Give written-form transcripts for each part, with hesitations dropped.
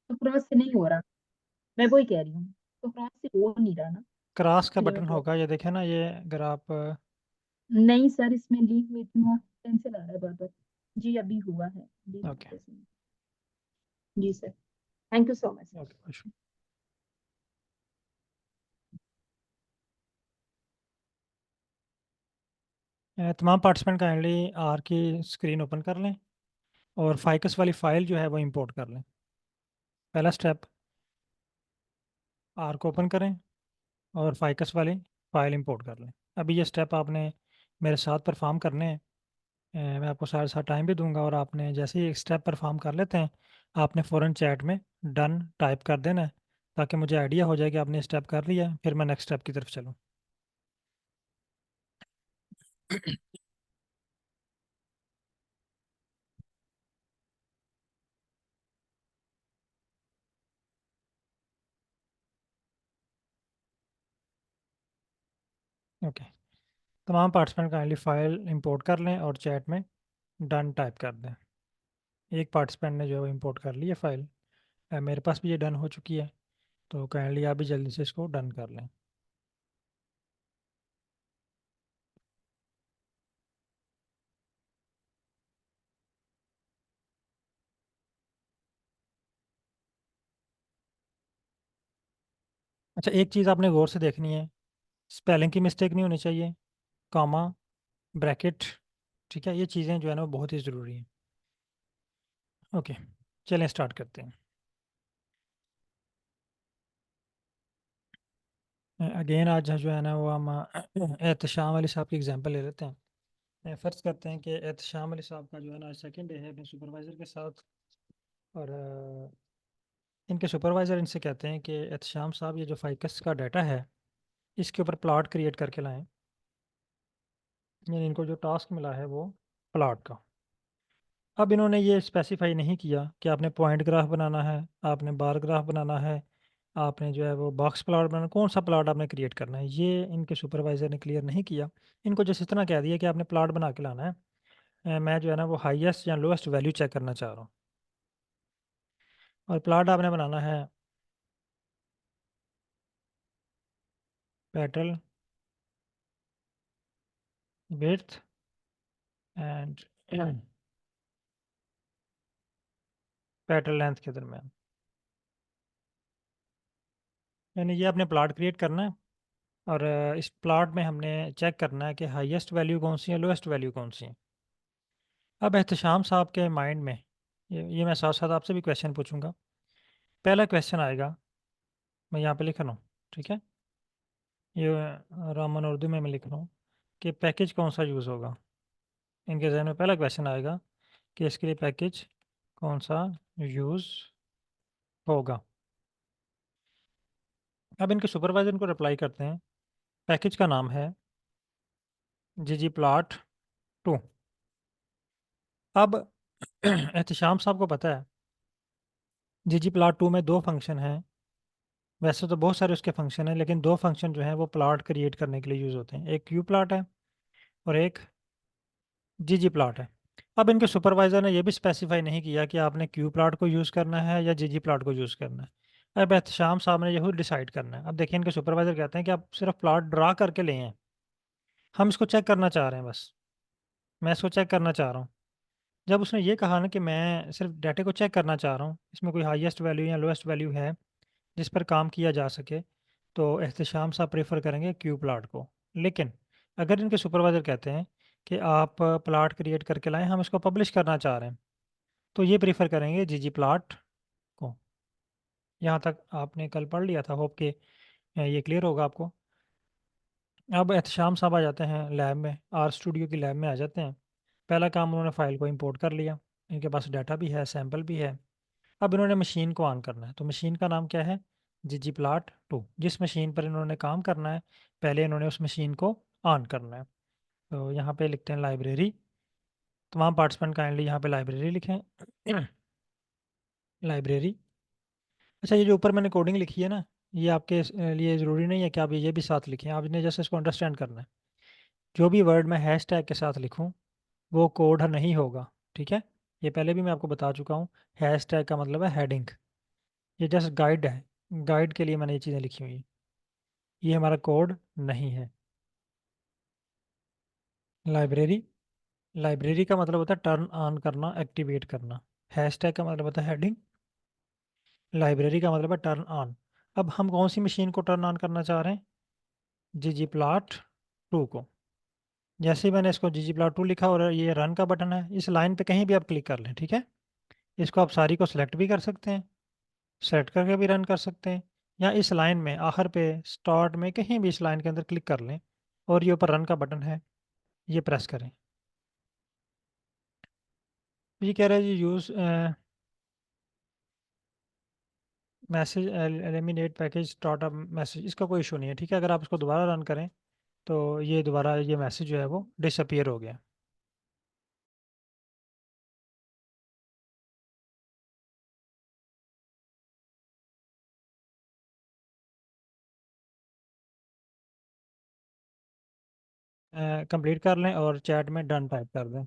तो क्रॉस से नहीं हो रहा, मैं वही कह रही हूँ, तो क्रॉस से हो नहीं रहा ना, क्रॉस का इसलिए मैं बटन कह होगा, ये देखे ना, ये अगर आप नहीं सर, इसमें लीव में इतना पेंसिल आ रहा है बार बार। जी अभी हुआ है, अभी ओके। जी sir, thank you so much. Okay. तमाम पार्टिसिपेंट काइंडली आर की स्क्रीन ओपन कर लें और फाइकस वाली फाइल जो है वो इंपोर्ट कर लें। पहला स्टेप, आर को ओपन करें और फाइकस वाली फाइल इंपोर्ट कर लें। अभी ये स्टेप आपने मेरे साथ परफॉर्म करने हैं। मैं आपको सारा सारा टाइम भी दूंगा और आपने जैसे ही एक स्टेप परफॉर्म कर लेते हैं, आपने फ़ौरन चैट में डन टाइप कर देना है, ताकि मुझे आइडिया हो जाए कि आपने स्टेप कर लिया है, फिर मैं नेक्स्ट स्टेप की तरफ चलूँ। ओके। तमाम पार्टिसिपेंट काइंडली फाइल इंपोर्ट कर लें और चैट में डन टाइप कर दें। एक पार्टिसिपेंट ने जो है वो इंपोर्ट कर ली है फाइल। मेरे पास भी ये डन हो चुकी है, तो काइंडली आप भी जल्दी से इसको डन कर लें। अच्छा, एक चीज़ आपने गौर से देखनी है, स्पेलिंग की मिस्टेक नहीं होनी चाहिए, कॉमा, ब्रैकेट, ठीक है, ये चीज़ें जो है ना वो बहुत ही ज़रूरी हैं। ओके, चलें स्टार्ट करते हैं। अगेन आज जो है ना वो हम एहतशाम अली साहब की एग्जांपल ले लेते हैं। फ़र्ज़ करते हैं कि एहतशाम अली साहब का जो है ना सेकंड डे है अपने सुपरवाइज़र के साथ, और इनके सुपरवाइज़र इनसे कहते हैं कि एहतशाम साहब, ये जो फाइकस का डाटा है इसके ऊपर प्लॉट क्रिएट करके लाएं। यानी इनको जो टास्क मिला है वो प्लॉट का। अब इन्होंने ये स्पेसिफाई नहीं किया कि आपने पॉइंट ग्राफ बनाना है, आपने बार ग्राफ बनाना है, आपने जो है वो बॉक्स प्लॉट बनाना, कौन सा प्लॉट आपने क्रिएट करना है, ये इनके सुपरवाइज़र ने क्लियर नहीं किया। इनको जस्ट इतना कह दिया कि आपने प्लॉट बना के लाना है। मैं जो है ना वो हाईएस्ट या लोएस्ट वैल्यू चेक करना चाह रहा हूँ, और प्लॉट आपने बनाना है petrol width and petrol length के दरमियान। यानी ये आपने प्लॉट क्रिएट करना है, और इस प्लॉट में हमने चेक करना है कि हाईएस्ट वैल्यू कौन सी है, लोएस्ट वैल्यू कौन सी है। अब एहतशाम साहब के माइंड में ये मैं साथ साथ आपसे भी क्वेश्चन पूछूंगा। पहला क्वेश्चन आएगा, मैं यहाँ पे लिख रहा हूँ, ठीक है, ये रोमन उर्दू में मैं लिख रहा हूँ कि पैकेज कौन सा यूज़ होगा। इनके जहन में पहला क्वेश्चन आएगा कि इसके लिए पैकेज कौन सा यूज़ होगा। अब इनके सुपरवाइजर को रिप्लाई करते हैं, पैकेज का नाम है जी प्लॉट 2। अब एहतशाम साहब को पता है जी प्लॉट 2 में दो फंक्शन हैं। वैसे तो बहुत सारे उसके फंक्शन हैं, लेकिन दो फंक्शन जो हैं वो प्लॉट क्रिएट करने के लिए यूज़ होते हैं, एक क्यू प्लॉट है और एक जी प्लॉट है। अब इनके सुपरवाइज़र ने यह भी स्पेसिफाई नहीं किया कि आपने क्यू प्लॉट को यूज़ करना है या जी प्लॉट को यूज़ करना है। अब एहतशाम साहब ने यही डिसाइड करना है। अब देखिए, इनके सुपरवाइज़र कहते हैं कि आप सिर्फ प्लॉट ड्रा करके ले हैं, हम इसको चेक करना चाह रहे हैं, बस मैं इसको चेक करना चाह रहा हूँ। जब उसने ये कहा ना कि मैं सिर्फ डाटे को चेक करना चाह रहा हूँ, इसमें कोई हाईएस्ट वैल्यू या लोएस्ट वैल्यू है जिस पर काम किया जा सके, तो एहतशाम साहब प्रेफर करेंगे क्यू प्लाट को। लेकिन अगर इनके सुपरवाइज़र कहते हैं कि आप प्लाट क्रिएट करके लाएं, हम इसको पब्लिश करना चाह रहे हैं, तो ये प्रेफर करेंगे जी प्लाट को। यहाँ तक आपने कल पढ़ लिया था, होप कि ये क्लियर होगा आपको। अब एहतशाम साहब आ जाते हैं लैब में, आर स्टूडियो की लैब में आ जाते हैं। पहला काम, उन्होंने फ़ाइल को इंपोर्ट कर लिया, इनके पास डाटा भी है, सैम्पल भी है। अब इन्होंने मशीन को ऑन करना है, तो मशीन का नाम क्या है, जी प्लाट 2। जिस मशीन पर इन्होंने काम करना है, पहले इन्होंने उस मशीन को ऑन करना है। तो यहाँ पे लिखते हैं लाइब्रेरी। तमाम पार्टिसिपेंट काइंडली यहाँ पे लाइब्रेरी लिखें। लाइब्रेरी। अच्छा, ये जो ऊपर मैंने कोडिंग लिखी है ना, ये आपके लिए ज़रूरी नहीं है कि आप ये भी साथ लिखें, आपने जैसे इसको अंडरस्टैंड करना है। जो भी वर्ड मैं हैश टैग के साथ लिखूँ वो कोड नहीं होगा, ठीक है। ये पहले भी मैं आपको बता चुका हूँ, हैश टैग का मतलब है हेडिंग। ये जस्ट गाइड है, गाइड के लिए मैंने ये चीज़ें लिखी हुई हैं, ये हमारा कोड नहीं है। लाइब्रेरी, लाइब्रेरी का मतलब होता है टर्न ऑन करना, एक्टिवेट करना। हैशटैग का मतलब होता है हेडिंग, लाइब्रेरी का मतलब है टर्न ऑन। अब हम कौन सी मशीन को टर्न ऑन करना चाह रहे हैं? ggplot2 को। जैसे ही मैंने इसको ggplot2 लिखा और ये रन का बटन है, इस लाइन पे कहीं भी आप क्लिक कर लें, ठीक है। इसको आप सारी को सिलेक्ट भी कर सकते हैं, सेलेक्ट करके भी रन कर सकते हैं, या इस लाइन में आखिर पे स्टार्ट में कहीं भी इस लाइन के अंदर क्लिक कर लें और ये ऊपर रन का बटन है, ये प्रेस करें। ये कह रहा है जी use message eliminate package startup message, इसका कोई इशू नहीं है, ठीक है। अगर आप इसको दोबारा रन करें तो ये दोबारा ये मैसेज जो है वो डिसअपियर हो गया। कंप्लीट कर लें और चैट में डन टाइप कर दें।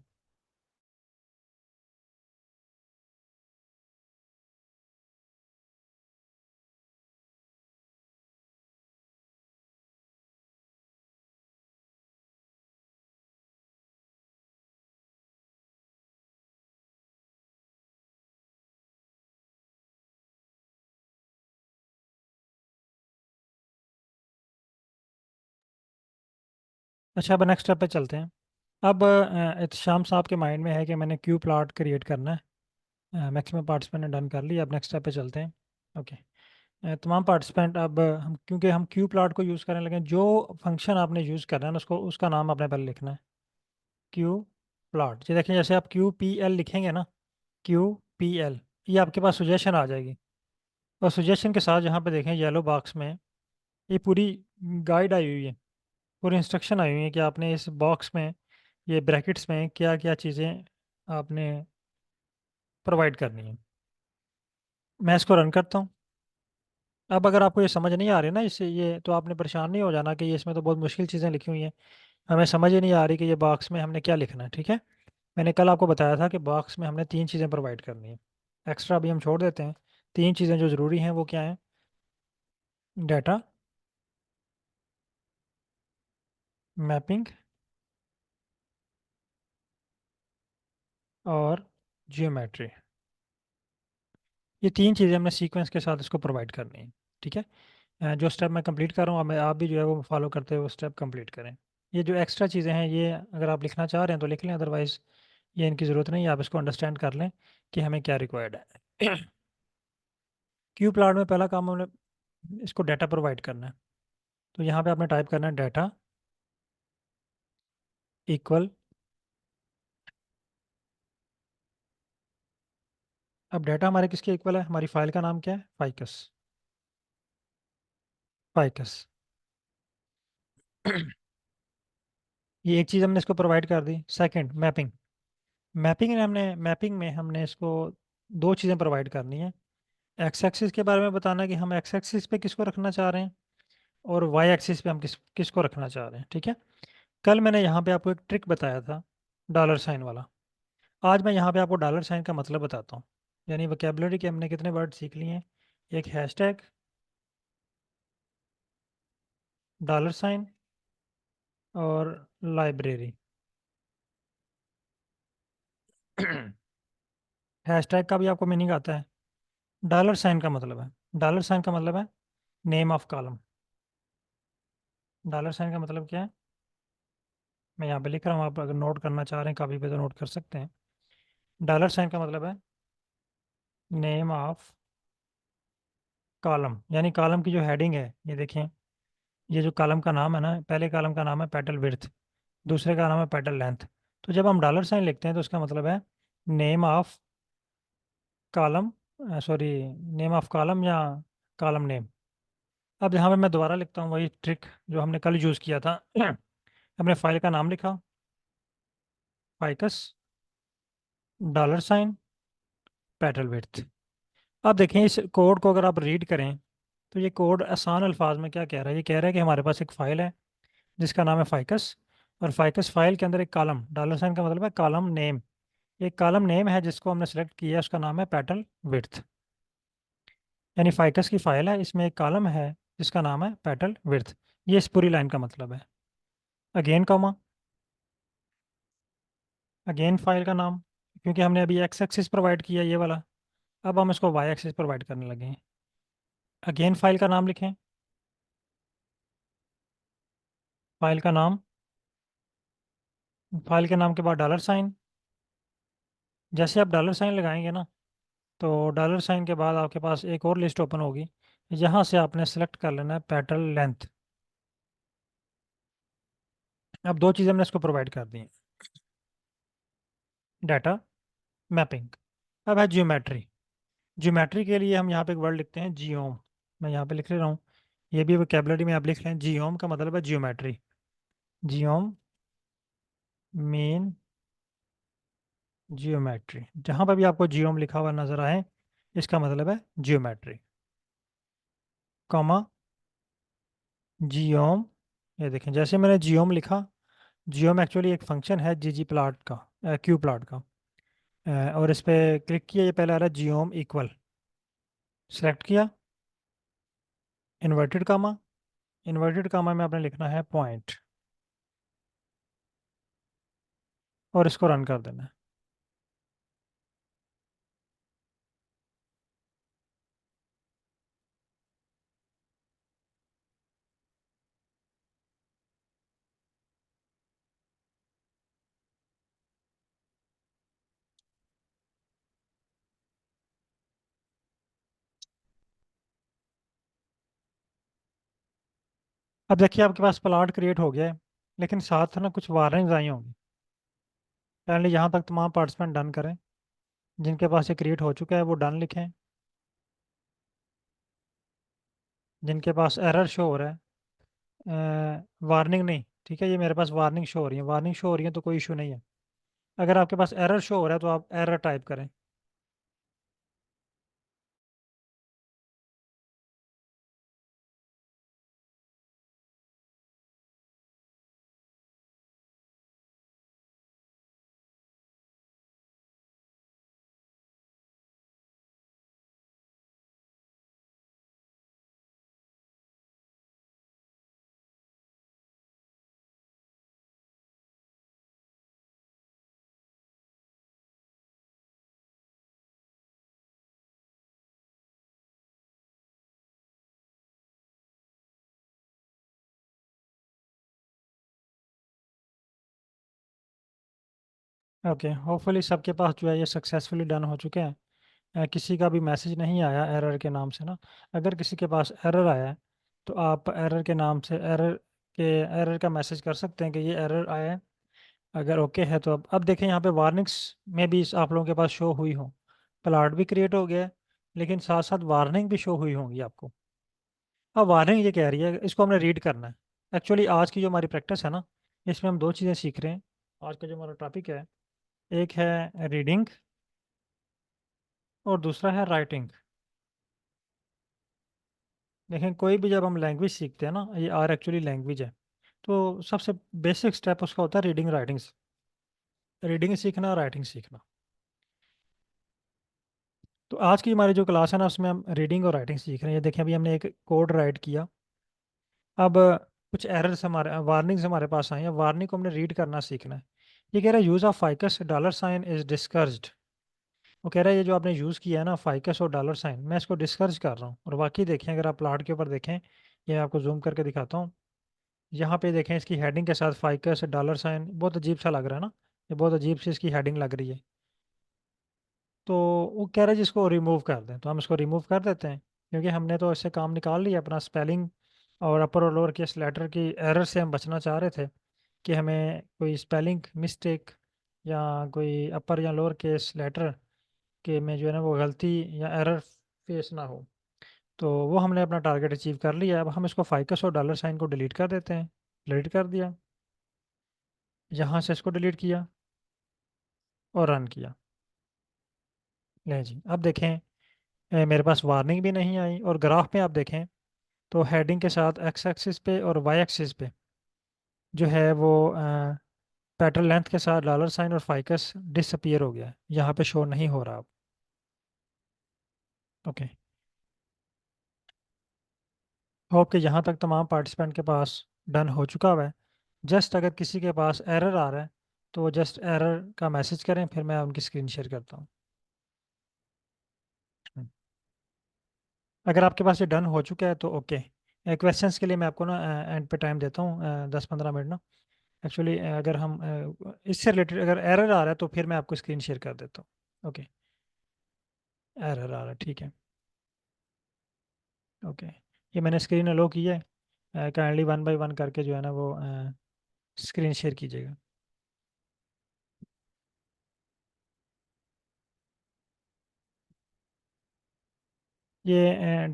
अच्छा, अब नेक्स्ट स्टेप पे चलते हैं। अब एहतशाम साहब के माइंड में है कि मैंने क्यू प्लॉट क्रिएट करना है। मैक्सिमम पार्टिसिपेंट ने डन कर लिया, अब नेक्स्ट स्टेप पे चलते हैं। ओके। तमाम पार्टिसिपेंट, अब हम क्योंकि हम क्यू प्लॉट को यूज़ करने लगे, जो फंक्शन आपने यूज़ करना है ना उसको, उसका नाम आपने पहले लिखना है, क्यू प्लॉट। ये देखें, जैसे आप क्यू पी एल लिखेंगे ना, क्यू पी एल, ये आपके पास सुजेशन आ जाएगी। और सुजेशन के साथ यहाँ पे देखें येलो बॉक्स में ये पूरी गाइड आई हुई है, पूरी इंस्ट्रक्शन आई हुई है कि आपने इस बॉक्स में, ये ब्रैकेट्स में क्या क्या चीज़ें आपने प्रोवाइड करनी है। मैं इसको रन करता हूँ। अब अगर आपको ये समझ नहीं आ रही ना इससे, ये तो आपने परेशान नहीं हो जाना कि ये इसमें तो बहुत मुश्किल चीज़ें लिखी हुई हैं, हमें समझ ही नहीं आ रही कि ये बॉक्स में हमने क्या लिखना है, ठीक है। मैंने कल आपको बताया था कि बॉक्स में हमने तीन चीज़ें प्रोवाइड करनी है, एक्स्ट्रा अभी हम छोड़ देते हैं। तीन चीज़ें जो ज़रूरी हैं वो क्या हैं? डाटा, मैपिंग और जियोमेट्री। ये तीन चीज़ें हमने सीक्वेंस के साथ इसको प्रोवाइड करनी है, ठीक है। जो स्टेप मैं कंप्लीट कर रहा हूँ, अब आप भी जो है वो फॉलो करते हुए वो स्टेप कंप्लीट करें। ये जो एक्स्ट्रा चीज़ें हैं ये अगर आप लिखना चाह रहे हैं तो लिख लें, अदरवाइज़ ये इनकी ज़रूरत नहीं है, आप इसको अंडरस्टैंड कर लें कि हमें क्या रिक्वायर्ड है। क्यू प्लॉट में पहला काम हमने इसको डाटा प्रोवाइड करना है, तो यहाँ पे आपने टाइप करना है डाटा इक्वल। अब डाटा हमारे किसके इक्वल है? हमारी फाइल का नाम क्या है? Ficus, ficus. ये एक चीज़ हमने इसको प्रोवाइड कर दी। Second, mapping. मैपिंग में हमने इसको दो चीज़ें प्रोवाइड करनी है। एक्स एक्सिस के बारे में बताना कि हम एक्स एक्सिस पे किसको रखना चाह रहे हैं, और वाई एक्सिस पे हम किसको रखना चाह रहे हैं, ठीक है। कल मैंने यहाँ पे आपको एक ट्रिक बताया था, डॉलर साइन वाला। आज मैं यहाँ पे आपको डॉलर साइन का मतलब बताता हूँ। यानी वोकेबलरी के हमने कितने वर्ड सीख लिए हैं? एक हैशटैग, डॉलर साइन और लाइब्रेरी। हैशटैग का भी आपको मीनिंग आता है। डॉलर साइन का मतलब है, डॉलर साइन का मतलब है name of column. Dollar sign का मतलब क्या है? मैं यहाँ पे लिख रहा हूँ, आप अगर नोट करना चाह रहे हैं कापी पे तो नोट कर सकते हैं। डॉलर साइन का मतलब है नेम ऑफ कॉलम, यानी कॉलम की जो हेडिंग है, ये देखें, ये जो कॉलम का नाम है ना, पहले कॉलम का नाम है पेटल विड्थ, दूसरे का नाम है पेटल लेंथ। तो जब हम डॉलर साइन लिखते हैं तो उसका मतलब है name of column, sorry, name of column या कॉलम नेम। अब यहाँ पे मैं दोबारा लिखता हूँ वही ट्रिक जो हमने कल यूज़ किया था। हमने फाइल का नाम लिखा, ficus, dollar sign, petal width. अब देखें इस कोड को अगर आप रीड करें तो ये कोड आसान अल्फाज में क्या कह रहा है? ये कह रहा है कि हमारे पास एक फ़ाइल है जिसका नाम है फाइकस, और फाइकस फाइल के अंदर एक कॉलम, डॉलर साइन का मतलब है कॉलम नेम, एक कॉलम नेम है जिसको हमने सेलेक्ट किया है, उसका नाम है पेटल विड्थ। यानी फाइकस की फाइल है, इसमें एक कॉलम है जिसका नाम है पेटल विड्थ। ये इस पूरी लाइन का मतलब है। अगेन कॉमा, अगेन फाइल का नाम, क्योंकि हमने अभी एक्स एक्सिस प्रोवाइड किया ये वाला, अब हम इसको वाई एक्सिस प्रोवाइड करने लगे हैं। अगेन फाइल का नाम लिखें, फाइल का नाम, फाइल के नाम के बाद डॉलर साइन। जैसे आप डॉलर साइन लगाएंगे ना, तो डॉलर साइन के बाद आपके पास एक और लिस्ट ओपन होगी। यहाँ से आपने सेलेक्ट कर लेना है पेटल लेंथ। अब दो चीज़ें हमने इसको प्रोवाइड कर दी हैं, डाटा मैपिंग। अब है जियोमेट्री। जियोमेट्री के लिए हम यहाँ पे एक वर्ड लिखते हैं जियोम। मैं यहाँ पे लिख ले रहा हूँ, ये भी वोकेबलरी में आप लिख लें। जियोम का मतलब है जियोमेट्री। जियोम मेन जियोमेट्री, जहाँ पर भी आपको जियोम लिखा हुआ नजर आए, इसका मतलब है जियोमेट्री। कॉमा जियोम, ये देखें जैसे मैंने जियोम लिखा, जियोम एक्चुअली एक फंक्शन है जीजी प्लॉट का, क्यू प्लॉट का। और इस पर क्लिक किया, ये पहले आ रहा है जियोम इक्वल, सेलेक्ट किया, इन्वर्टेड कामा, इन्वर्टेड कामा में आपने लिखना है पॉइंट, और इसको रन कर देना है। अब देखिए आपके पास प्लॉट क्रिएट हो गया है, लेकिन साथ ना कुछ वार्निंग्स आई होंगी। पहले यहाँ तक तमाम पार्टिसिपेंट डन करें, जिनके पास ये क्रिएट हो चुका है वो डन लिखें। जिनके पास एरर शो हो रहा है, वार्निंग नहीं, ठीक है, ये मेरे पास वार्निंग शो हो रही है, वार्निंग शो हो रही है तो कोई इशू नहीं है। अगर आपके पास एरर शो हो रहा है तो आप एरर टाइप करें। ओके, होपफुली सबके पास जो है ये सक्सेसफुली डन हो चुके हैं। किसी का भी मैसेज नहीं आया एरर के नाम से ना। अगर किसी के पास एरर आया है, तो आप एरर के नाम से एरर का मैसेज कर सकते हैं कि ये एरर आया है। अगर ओके है तो अब देखें यहाँ पे वार्निंग्स में भी आप लोगों के पास शो हुई हो, प्लॉट भी क्रिएट हो गया है, लेकिन साथ साथ वार्निंग भी शो हुई होंगी आपको। अब वार्निंग ये कह रही है, इसको हमने रीड करना है। एक्चुअली आज की जो हमारी प्रैक्टिस है ना, इसमें हम दो चीज़ें सीख रहे हैं। आज का जो हमारा टॉपिक है, एक है रीडिंग और दूसरा है राइटिंग। देखें कोई भी जब हम लैंग्वेज सीखते हैं ना, ये आर एक्चुअली लैंग्वेज है, तो सबसे बेसिक स्टेप उसका होता है रीडिंग राइटिंग। रीडिंग सीखना, राइटिंग सीखना। तो आज की हमारी जो क्लास है ना, उसमें हम रीडिंग और राइटिंग सीख रहे हैं। ये देखें अभी हमने एक कोड राइट किया। अब कुछ एरर्स हमारे, वार्निंग्स हमारे पास आई हैं, वार्निंग को हमने रीड करना सीखना है। ये कह रहा है यूज़ ऑफ फाइकस डॉलर साइन इज डिस्कर्ज्ड। वो कह रहा है ये जो आपने यूज़ किया है ना फाइकस और डॉलर साइन, मैं इसको डिस्कर्ज कर रहा हूँ। और वाकई देखें, अगर आप प्लॉट के ऊपर देखें, ये आपको जूम करके दिखाता हूँ। यहाँ पे देखें इसकी हेडिंग के साथ फाइकस डॉलर साइन, बहुत अजीब सा लग रहा है ना, ये बहुत अजीब सी इसकी हेडिंग लग रही है। तो वो कह रहा है जिसको रिमूव कर दें, तो हम इसको रिमूव कर देते हैं, क्योंकि हमने तो इससे काम निकाल लिया अपना। स्पेलिंग और अपर और लोअर केस लेटर की एरर से हम बचना चाह रहे थे, कि हमें कोई स्पेलिंग मिस्टेक या कोई अपर या लोअर केस लेटर के में जो है ना वो गलती या एरर फेस ना हो। तो वो हमने अपना टारगेट अचीव कर लिया। अब हम इसको फाइकस और डॉलर साइन को डिलीट कर देते हैं। डिलीट कर दिया, यहाँ से इसको डिलीट किया और रन किया। ले जी, अब देखें मेरे पास वार्निंग भी नहीं आई, और ग्राफ में आप देखें तो हेडिंग के साथ एक्स एक्सिस पे और वाई एक्सिस पे जो है वो पैटर्न लेंथ के साथ डॉलर साइन और फाइकस डिसअपियर हो गया है, यहाँ पे शो नहीं हो रहा अब। ओके, होप कि यहाँ तक तमाम पार्टिसिपेंट के पास डन हो चुका हुआ है। जस्ट अगर किसी के पास एरर आ रहा है तो वो जस्ट एरर का मैसेज करें, फिर मैं उनकी स्क्रीन शेयर करता हूँ। अगर आपके पास ये डन हो चुका है तो ओके। क्वेश्चंस के लिए मैं आपको ना एंड पे टाइम देता हूँ, 10-15 मिनट ना। एक्चुअली अगर हम इससे रिलेटेड अगर एरर आ रहा है तो फिर मैं आपको स्क्रीन शेयर कर देता हूँ। ओके, एरर आ रहा है, ठीक है। ओके, ये मैंने स्क्रीन अलो की है। काइंडली 1 बाय 1 करके जो है ना वो स्क्रीन शेयर कीजिएगा। ये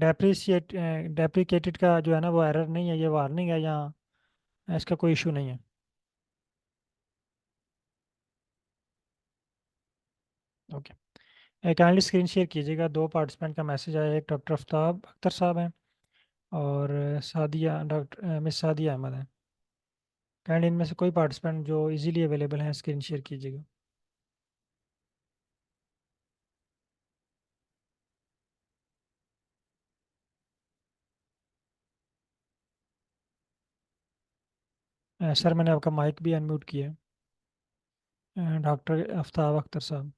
डेप्रिकेटेड का जो है ना वो एरर नहीं है, ये वार्निंग है, या इसका कोई इशू नहीं है। ओके, काइंडली स्क्रीन शेयर कीजिएगा। 2 पार्टिसिपेंट का मैसेज आया है, एक डॉक्टर आफ्ताब अख्तर साहब हैं और सादिया डॉक्टर मिस सादिया अहमद हैं। काइंडली इनमें से कोई पार्टिसिपेंट जो इजीली अवेलेबल हैं स्क्रीन शेयर कीजिएगा। सर मैंने आपका माइक भी अनम्यूट किया है, डॉक्टर आफ्ताब अख्तर साहब।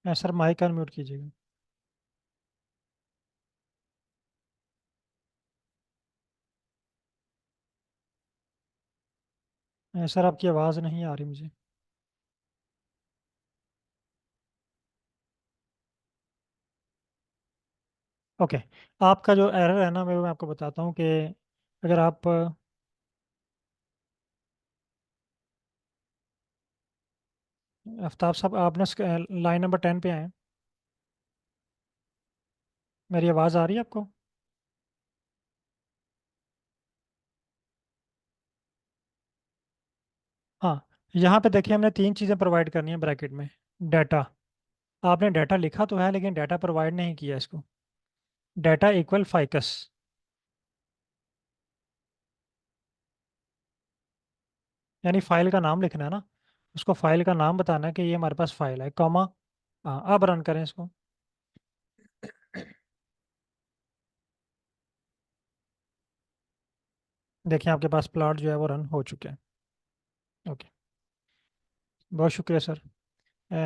सर माइक अनम्यूट कीजिएगा। सर आपकी आवाज़ नहीं आ रही मुझे। ओके, आपका जो एरर है ना मैं आपको बताता हूँ कि अगर आप आफ्ताब साहब आप ना लाइन नंबर 10 पे आए। मेरी आवाज़ आ रही है आपको? हाँ, यहाँ पे देखिए हमने 3 चीज़ें प्रोवाइड करनी है ब्रैकेट में। डाटा, आपने डाटा लिखा तो है लेकिन डाटा प्रोवाइड नहीं किया इसको। डाटा इक्वल फाइकस, यानी फाइल का नाम लिखना है ना, उसको फाइल का नाम बताना है कि ये हमारे पास फाइल है, कॉमा। हाँ, अब रन करें इसको। देखिए आपके पास प्लॉट जो है वो रन हो चुके हैं। ओके, बहुत शुक्रिया sir.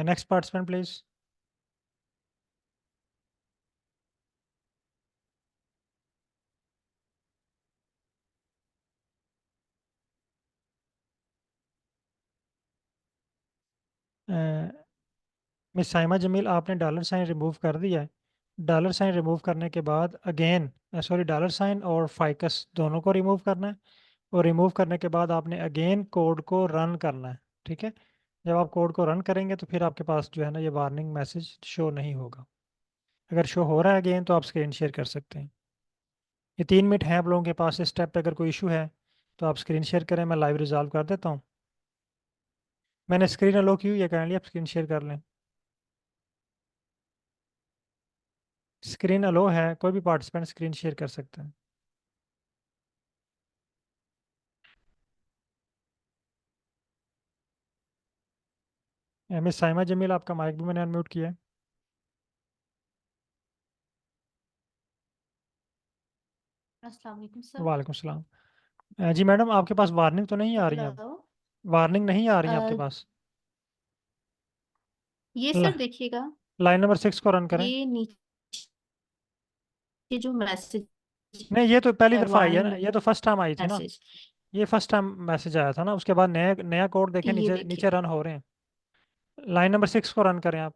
Next participant please. Miss Saima Jameel, आपने डॉलर साइन रिमूव कर दिया है। डॉलर साइन रिमूव करने के बाद अगेन, सॉरी, डॉलर साइन और फाइकस दोनों को रिमूव करना है। और रिमूव करने के बाद आपने अगेन कोड को रन करना है, ठीक है। जब आप कोड को रन करेंगे तो फिर आपके पास जो है ना ये वार्निंग मैसेज शो नहीं होगा। अगर शो हो रहा है अगेन तो आप स्क्रीन शेयर कर सकते हैं। ये 3 मिनट हैं आप लोगों के पास। इस स्टेप पे अगर कोई इशू है तो आप स्क्रीन शेयर करें, मैं लाइव रिजॉल्व कर देता हूँ। मैंने स्क्रीन अलो की हुई है, काइंडली आप स्क्रीन शेयर कर लें। स्क्रीन अलो है, कोई भी पार्टिसिपेंट स्क्रीन शेयर कर सकते हैं। मिस साइमा जमील, आपका माइक भी मैंने अनम्यूट किया है। अस्सलाम वालेकुम सर। वालेकुम सलाम। जी मैडम, आपके पास वार्निंग तो नहीं आ रही है अब? हेलो। वार्निंग नहीं आ रही है आपके अ, पास? ये ल, सर देखिएगा, लाइन नंबर 6 को रन करें। ये नीचे जो मैसेज नहीं, ये तो पहली है, दफ़ा आई है ना, वार्निंग ये तो फर्स्ट टाइम आई थी ना। मैसेज, ये फर्स्ट टाइम मैसेज आया था ना, उसके बाद नया नया कोड देखें, ये नीचे देखिए। नीचे रन हो रहे हैं। लाइन नंबर 6 को रन करें आप।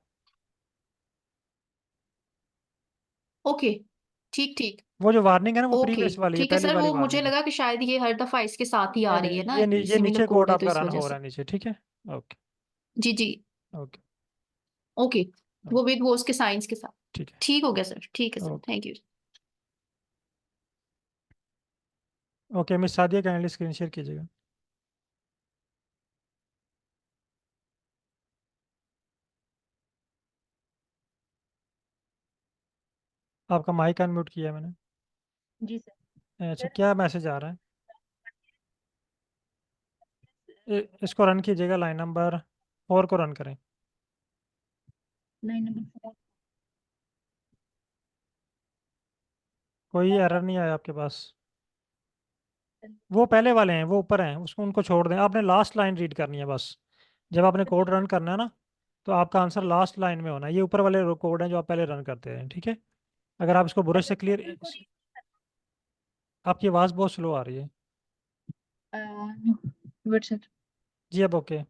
ओके, ठीक ठीक। वो जो वार्निंग है ना वो ओके प्रीवियस वाली है, ठीक है पहली सर, वाली वो मुझे वार्निंग है। लगा कि शायद ये हर दफा इसके साथ ही आ नहीं रही है नहीं, ना, ये सिमिलर नीचे कोड कोड है तो आपका इस रन वजह हो रहा से। है नीचे, ठीक है। ओके। जी जी। ओके। ओके, ओके, वो विद वो उसके साइंस के साथ। ठीक है। ठीक हो गया सर, ठीक है sir, okay. Thank you. Okay miss Sadia, kindly screen share कीजिएगा। आपका माइक अनम्यूट किया है मैंने। जी सर। अच्छा, सर क्या मैसेज आ रहा है? इसको रन कीजिएगा, लाइन नंबर 4 को रन करें। 9 नंबर 4। कोई एरर नहीं आया आपके पास? वो पहले वाले हैं, वो ऊपर हैं, उसको उनको छोड़ दें, आपने लास्ट लाइन रीड करनी है बस। जब आपने कोड रन करना है ना, तो आपका आंसर लास्ट लाइन में होना है। ये ऊपर वाले कोड हैं जो आप पहले रन करते हैं, ठीक है? अगर आप इसको ब्रश से क्लियर। आपकी आवाज़ बहुत स्लो आ रही है। Word sir. जी अब ओके।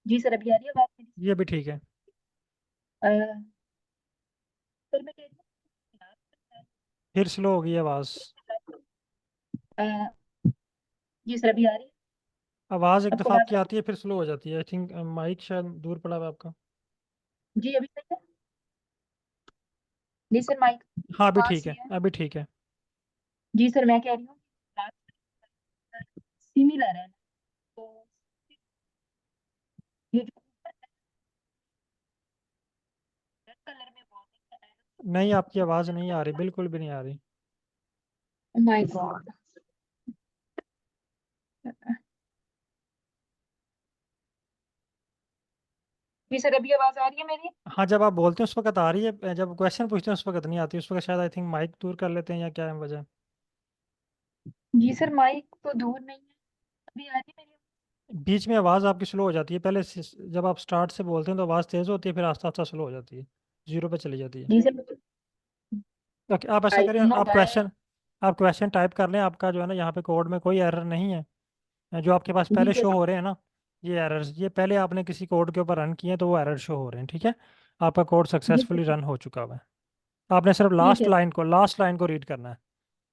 जी सर, अभी आ रही है बात मेरी? ये भी ठीक है। सर मैं कह रही फिर स्लो हो गई है आवाज़। हूँ जी सर, अभी आ रही है? आवाज़ एक आपको दफ़ा आवाज आपकी आती है, फिर स्लो हो जाती है। आई थिंक माइक शायद दूर पड़ा हुआ है आपका। जी अभी सही है? जी सर, माइक हाँ अभी पास ठीक ही है, है। अभी ठीक है। जी सर, मैं कह रही हूँ सिमिलर है ना, तो ये जो ऊपर रेड कलर में बॉर्डर है। नहीं, आपकी आवाज़ नहीं आ रही, बिल्कुल भी नहीं आ रही। My God. जी सर, अभी आवाज आ रही है मेरी? हाँ, जब आप बोलते हैं उस वक्त आ रही है, जब क्वेश्चन पूछते हैं उस वक्त नहीं आती। उस वक्त शायद आई थिंक माइक दूर कर लेते हैं या क्या है वजह। जी सर, माइक तो दूर नहीं है। अभी आ रही है मेरी? बीच में आवाज़ आपकी स्लो हो जाती है। पहले जब आप स्टार्ट से बोलते हैं तो आवाज़ तेज़ होती है, फिर आस्ता आस्ता स्लो हो जाती है, 0 पे चली जाती है। जी सर। ओके, आप ऐसा आई करिए, डोंट नो व्हाई। आप क्वेश्चन टाइप कर लें। आपका जो है ना, यहाँ पे कोड में कोई एरर नहीं है। जो आपके पास जी पहले सर। शो हो रहे हैं ना, ये एरर्स, ये पहले आपने किसी कोड के ऊपर रन किए हैं तो वो एरर शो हो रहे हैं, ठीक है? आपका कोड जी सक्सेसफुली सर। रन हो चुका हुआ है। आपने सिर्फ ठीक है सर। लास्ट लाइन को रीड करना है।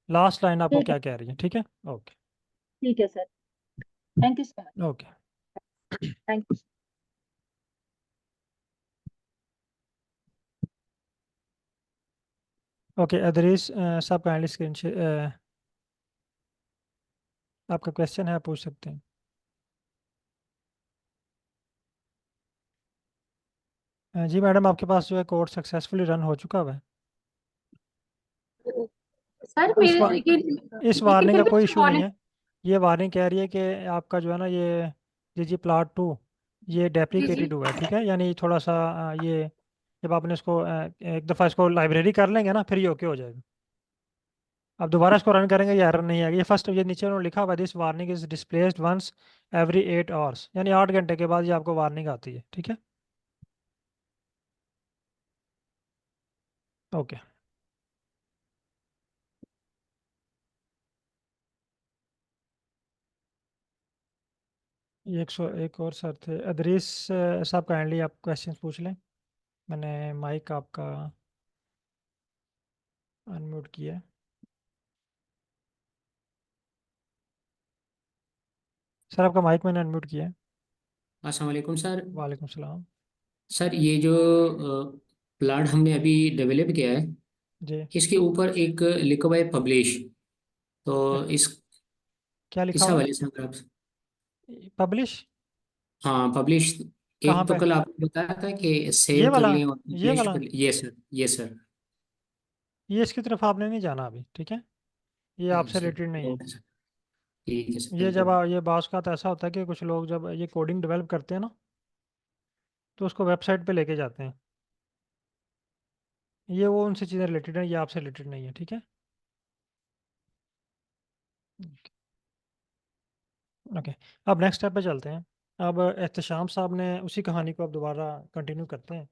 लास्ट लाइन आपको ठीक है। क्या कह रही है, ठीक है? ओके। ठीक है sir. Thank you so much. Okay. Thank you. Okay Adris, सब काइंडली स्क्रीन आपका क्वेश्चन है, आप पूछ सकते हैं। जी मैडम, आपके पास जो है कोड सक्सेसफुली रन हो चुका हुआ है। सर इस मेरे वा, इस लेकिन वार्निंग फिर का भी कोई मुझे इशू नहीं वार्निंग। है। ये वार्निंग कह रही है कि आपका जो है ना, ये ggplot2 ये जी जी। डेप्रिकेटेड हुआ है, ठीक है? यानी थोड़ा सा ये जब आपने इसको एक दफ़ा इसको लाइब्रेरी कर लेंगे ना, फिर ये ओके हो जाएगा। आप दोबारा इसको रन करेंगे, ये एरर नहीं आएगी। ये फर्स्ट, ये नीचे उन्होंने लिखा हुआ है, this warning is displaced once every 8 hours, यानी 8 घंटे के बाद ये आपको वार्निंग आती है, ठीक है? ओके। ये 101 और सर थे। अदरीस साहब, काइंडली आप क्वेश्चन पूछ लें। मैंने माइक आपका अनम्यूट किया है। सर आपका माइक मैंने अनम्यूट किया है। अस्सलाम वालेकुम सर। वालेकुम सलाम। सर ये जो प्लाट हमने अभी डेवलप किया है, जी। इसके ऊपर एक लिखा हुआ है पब्लिश। तो अ, इस क्या लिखा किस हुआ है? हवाले से सर आप? पब्लिश? हाँ पब्लिश। कहाँ एक तो पे? कल आपने बताया था कि ये सेव कर वाला? लिया और ये पब्लिश वाला? कर लिया। ये सर, ये सर। ये इसकी तरफ आपने नहीं जाना अभी, ठीक है? ये आपसे सर रिलेटेड नहीं है। Okay sir. ठीक है ये सर। जब ये बास का तो ऐसा होता है कि कुछ लोग जब ये कोडिंग डेवलप करते हैं ना, तो उसको वेबसाइट पे लेके जाते हैं। ये वो उनसे चीज़ें रिलेटेड है, ये आपसे रिलेटेड नहीं है, ठीक है? ओके। अब नेक्स्ट स्टेप पे चलते हैं। अब एहतशाम साहब ने उसी कहानी को अब दोबारा कंटिन्यू करते हैं।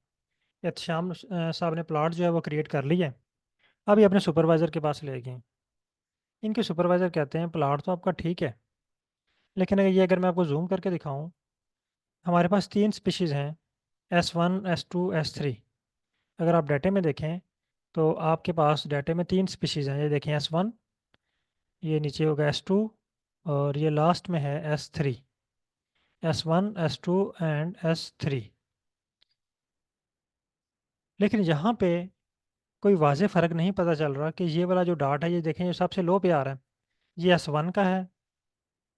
एहतशाम साहब ने प्लॉट जो है वो क्रिएट कर लिया है। अब ये अपने सुपरवाइज़र के पास ले गए। इनके सुपरवाइज़र कहते हैं प्लॉट तो आपका ठीक है, लेकिन ये अगर मैं आपको जूम करके दिखाऊं, हमारे पास 3 स्पीशीज़ हैं, S1 S2 S3। अगर आप डाटे में देखें तो आपके पास डाटे में 3 स्पीशीज़ हैं। ये देखें S1, ये नीचे होगा S2, और ये लास्ट में है S3। S1 S2 and S3। लेकिन यहाँ पे कोई वाज़ेह फ़र्क नहीं पता चल रहा कि ये वाला जो डाट है, ये देखें, ये सबसे लो पे आ रहा है, ये S1 का है,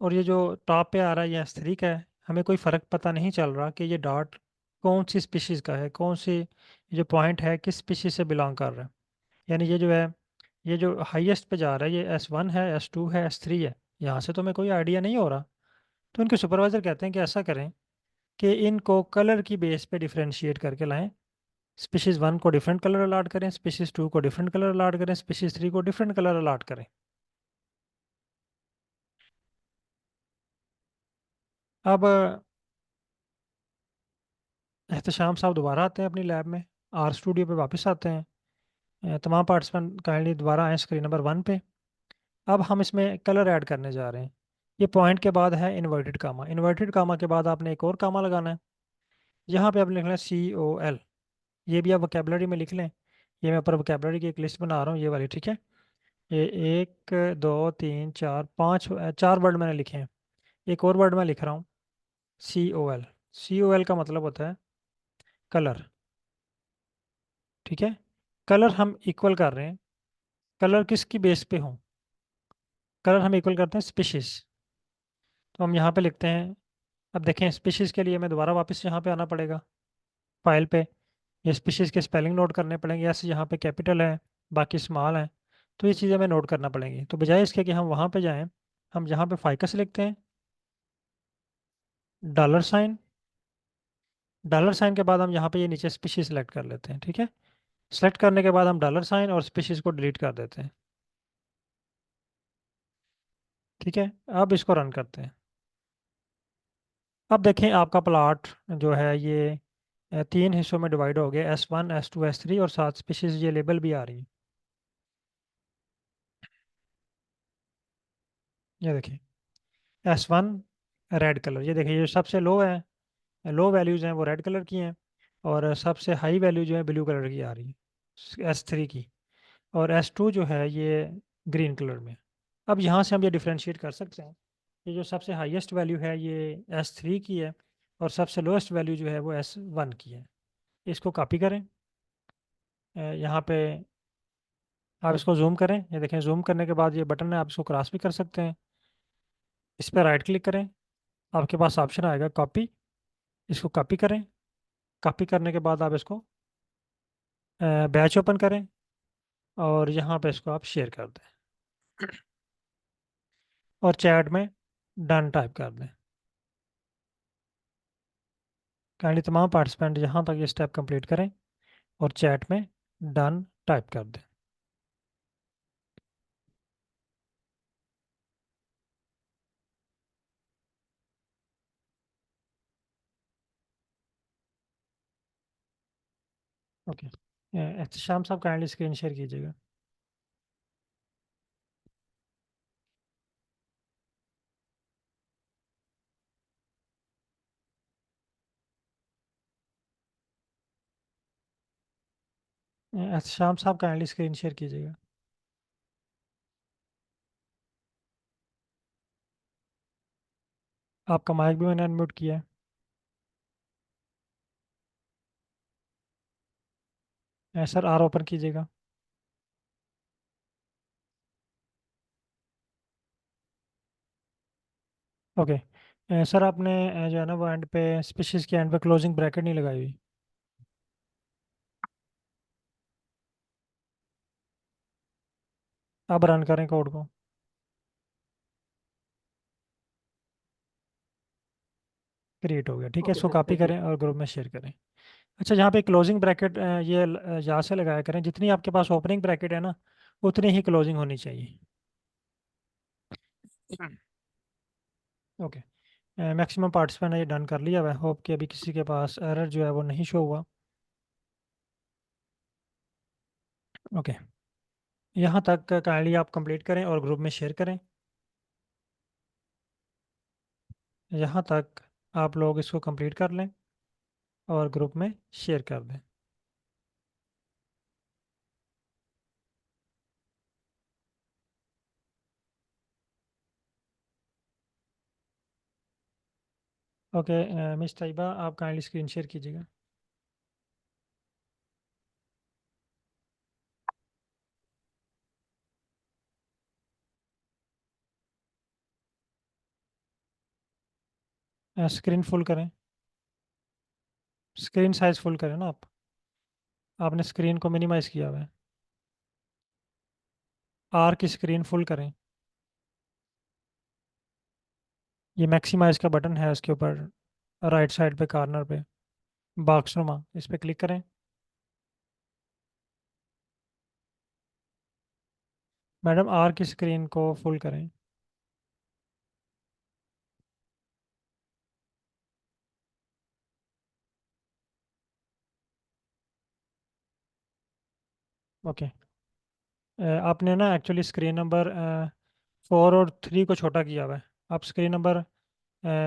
और ये जो टॉप पे आ रहा है ये S3 का है। हमें कोई फ़र्क पता नहीं चल रहा कि ये डॉट कौन सी स्पीशीज़ का है, कौन सी जो पॉइंट है किस स्पीशीज़ से बिलोंग कर रहा है। यानी ये जो है, ये जो हाईएस्ट पे जा रहा है ये S1 है, S2 है, S3 है। यहाँ से तो हमें कोई आइडिया नहीं हो रहा। तो इनके सुपरवाइज़र कहते हैं कि ऐसा करें कि इनको कलर की बेस पे डिफ्रेंशिएट करके लाएं। स्पीशीज़ 1 को डिफरेंट कलर अलाट करें, स्पीशीज़ 2 को डिफरेंट कलर अलाट करें, स्पीशीज़ 3 को डिफरेंट कलर अलाट करें। अब एहतशाम साहब दोबारा आते हैं अपनी लैब में, आर स्टूडियो पे वापस आते हैं। तमाम पार्टिसिपेंट काइंडली दोबारा आए स्क्रीन नंबर 1 पे। अब हम इसमें कलर ऐड करने जा रहे हैं। ये पॉइंट के बाद है इन्वर्टेड कामा। इन्वर्टेड कामा के बाद आपने एक और कामा लगाना है। यहाँ पे आपने लिखना है COL। ये भी आप वोकेबलरी में लिख लें। ये मैं ऊपर वोकेबलरी की एक लिस्ट बना रहा हूँ, ये वाली, ठीक है। ये 1 2 3 4 5 4 वर्ड मैंने लिखे हैं। एक और वर्ड मैं लिख रहा हूँ, COL। COL का मतलब होता है कलर, ठीक है। कलर हम इक्वल कर रहे हैं। कलर किसकी बेस पे हो? कलर हम इक्वल करते हैं स्पीशीज। तो हम यहाँ पे लिखते हैं, अब देखें स्पीशीज के लिए मैं दोबारा वापस यहाँ पे आना पड़ेगा फाइल पे। ये स्पीशीज के स्पेलिंग नोट करने पड़ेंगे। ऐसे यहाँ पे कैपिटल है, बाकी स्मॉल है। तो ये चीज़ें हमें नोट करना पड़ेंगी। तो बजाय इसके कि हम वहाँ पे जाएं, हम यहाँ पे फाइकस लिखते हैं, $साइन। $साइन के बाद हम यहाँ पे ये नीचे स्पीशीज सेलेक्ट कर लेते हैं, ठीक है। सेलेक्ट करने के बाद हम $साइन और स्पीशीज को डिलीट कर देते हैं, ठीक है। अब इसको रन करते हैं। अब देखें आपका प्लाट जो है ये 3 हिस्सों में डिवाइड हो गया, S1 S2 S3, और 7 स्पीशीज ये लेबल भी आ रही हैं। ये देखिए S1 रेड कलर, ये देखिए ये सबसे लो है, लो वैल्यूज़ हैं वो रेड कलर की हैं, और सबसे हाई वैल्यू जो है ब्लू कलर की आ रही है S3 की, और S2 जो है ये ग्रीन कलर में। अब यहाँ से हम ये डिफ्रेंशिएट कर सकते हैं। ये जो सबसे हाईएस्ट वैल्यू है ये S3 की है, और सबसे लोएस्ट वैल्यू जो है वो S1 की है। इसको कॉपी करें, यहाँ पे आप इसको जूम करें। ये देखें जूम करने के बाद ये बटन है, आप इसको क्रॉस भी कर सकते हैं। इस पर राइट क्लिक करें, आपके पास ऑप्शन आएगा कॉपी। इसको कॉपी करें। कॉपी करने के बाद आप इसको बैच ओपन करें, और यहाँ पे इसको आप शेयर कर दें, और चैट में डन टाइप कर दें। काइंडली तमाम पार्टिसिपेंट यहाँ तक ये स्टेप कंप्लीट करें और चैट में डन टाइप कर दें। ओके, एहतशाम साहब काइंडली स्क्रीन शेयर कीजिएगा। एहतशाम साहब काइंडली स्क्रीन शेयर कीजिएगा। आपका माइक भी मैंने अनम्यूट किया है। सर आर ओपन कीजिएगा। ओके, सर आपने जो है ना वो एंड पे स्पीशीज़ के एंड पे क्लोजिंग ब्रैकेट नहीं लगाई हुई। अब रन करें कोड को। क्रिएट हो गया, ठीक है। इसको कॉपी करें और ग्रुप में शेयर करें। अच्छा, यहाँ पे क्लोजिंग ब्रैकेट यहाँ से लगाया करें। जितनी आपके पास ओपनिंग ब्रैकेट है ना, उतनी ही क्लोजिंग होनी चाहिए। ओके, मैक्सिमम पार्टिसिपेंट ने ये डन कर लिया हुआ है। होप कि अभी किसी के पास एरर जो है वो नहीं शो हुआ। ओके, यहाँ तक काइंडली आप कंप्लीट करें और ग्रुप में शेयर करें। यहाँ तक आप लोग इसको कंप्लीट कर लें और ग्रुप में शेयर कर दें। ओके, मिस तैयबा आप काइंडली स्क्रीन शेयर कीजिएगा। स्क्रीन फुल करें, स्क्रीन साइज फुल करें ना आप। आपने स्क्रीन को मिनिमाइज़ किया हुआ है। आर की स्क्रीन फुल करें। ये मैक्सिमाइज का बटन है उसके ऊपर राइट साइड पे कॉर्नर पे बॉक्स नुमा, इस पे क्लिक करें। मैडम आर की स्क्रीन को फुल करें। ओके। आपने ना एक्चुअली स्क्रीन नंबर 4 और 3 को छोटा किया हुआ है। आप स्क्रीन नंबर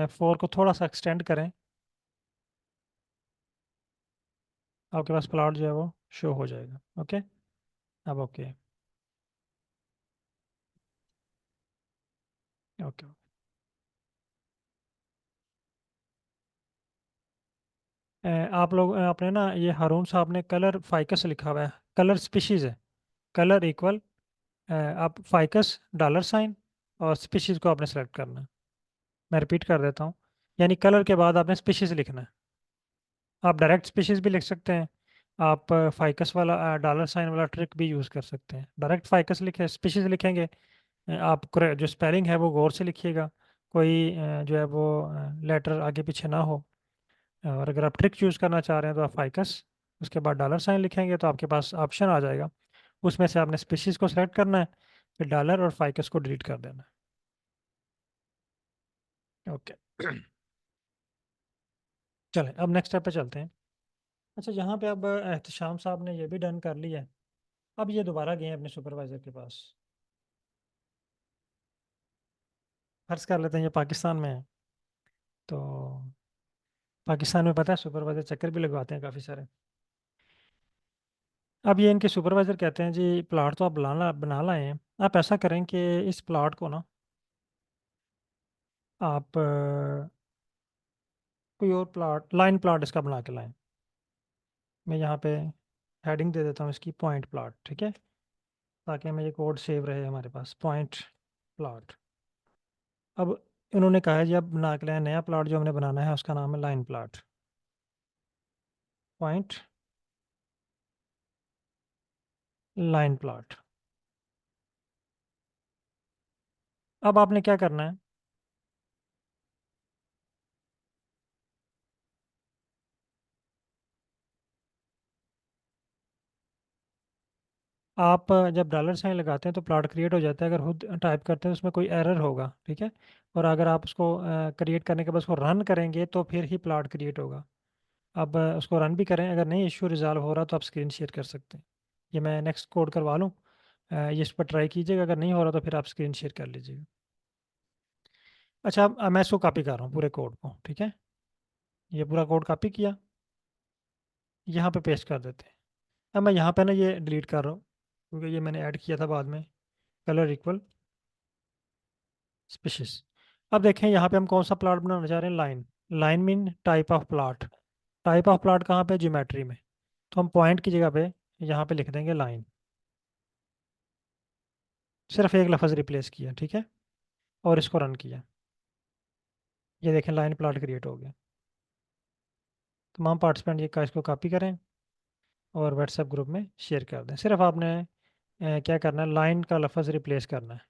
4 को थोड़ा सा एक्सटेंड करें, आपके पास प्लॉट जो है वो शो हो जाएगा। ओके, अब ओके ओके। आप लोग आपने ना ये हारून साहब ने कलर फाइकस लिखा हुआ है, कलर स्पीशीज है, कलर इक्वल आप फाइकस $साइन और स्पीशीज को आपने सेलेक्ट करना है। मैं रिपीट कर देता हूँ, यानी कलर के बाद आपने स्पीशीज लिखना है। आप डायरेक्ट स्पीशीज भी लिख सकते हैं, आप फाइकस वाला $साइन वाला ट्रिक भी यूज़ कर सकते हैं। डायरेक्ट फाइकस लिखे स्पीशीज लिखेंगे, आप जो स्पेलिंग है वो गौर से लिखिएगा, कोई जो है वो लेटर आगे पीछे ना हो। और अगर आप ट्रिक चूज़ करना चाह रहे हैं तो आप फाइकस उसके बाद $साइन लिखेंगे तो आपके पास ऑप्शन आ जाएगा, उसमें से आपने स्पीशीज को सेलेक्ट करना है, फिर डॉलर और फाइकस को डिलीट कर देना है। ओके चलें अब नेक्स्ट स्टेप पे चलते हैं। अच्छा, यहाँ पे अब एहतशाम साहब ने ये भी डन कर लिया है। अब ये दोबारा गए हैं अपने सुपरवाइज़र के पास। फर्ज कर लेते हैं ये पाकिस्तान में है, तो पाकिस्तान में पता है सुपरवाइज़र चक्कर भी लगवाते हैं काफ़ी सारे। अब ये इनके सुपरवाइज़र कहते हैं जी प्लाट तो आप बना लाए हैं, आप ऐसा करें कि इस प्लाट को ना आप कोई और प्लाट लाइन प्लाट इसका बना के लाएं। मैं यहाँ पे हेडिंग दे देता हूँ इसकी पॉइंट प्लाट, ठीक है, ताकि हमें ये कोड सेव रहे हमारे पास, पॉइंट प्लाट। अब इन्होंने कहा है जी अब बना के लाएं नया प्लाट जो हमने बनाना है उसका नाम है line plot, point line plot. अब आपने क्या करना है, आप जब $साइन लगाते हैं तो प्लॉट क्रिएट हो जाता है, अगर खुद टाइप करते हैं तो उसमें कोई एरर होगा, ठीक है। और अगर आप उसको क्रिएट करने के बाद उसको रन करेंगे तो फिर ही प्लॉट क्रिएट होगा। अब उसको रन भी करें, अगर नहीं इशू रिजॉल्व हो रहा तो आप स्क्रीन शेयर कर सकते हैं। ये मैं नेक्स्ट कोड करवा लूँ, ये इस पर ट्राई कीजिएगा, अगर नहीं हो रहा तो फिर आप स्क्रीन शेयर कर लीजिएगा। अच्छा, अब मैं इसको कॉपी कर रहा हूँ पूरे कोड को, ठीक है, ये पूरा कोड कॉपी किया, यहाँ पे पेस्ट कर देते हैं। अब मैं यहाँ पे ना ये डिलीट कर रहा हूँ क्योंकि ये मैंने ऐड किया था बाद में, कलर इक्वल स्पीशीज। अब देखें यहाँ पे हम कौन सा प्लॉट बनाना चाह रहे हैं, line. Line mean type of plot, type of plot कहाँ पे, ज्योमेट्री में। तो हम पॉइंट की जगह पे यहाँ पे लिख देंगे लाइन, सिर्फ एक लफ्ज़ रिप्लेस किया, ठीक है, और इसको रन किया। ये देखें लाइन प्लॉट क्रिएट हो गया। तमाम पार्टिसिपेंट ये का इसको कॉपी करें और व्हाट्सएप ग्रुप में शेयर कर दें। सिर्फ आपने क्या करना है, लाइन का लफ्ज़ रिप्लेस करना है।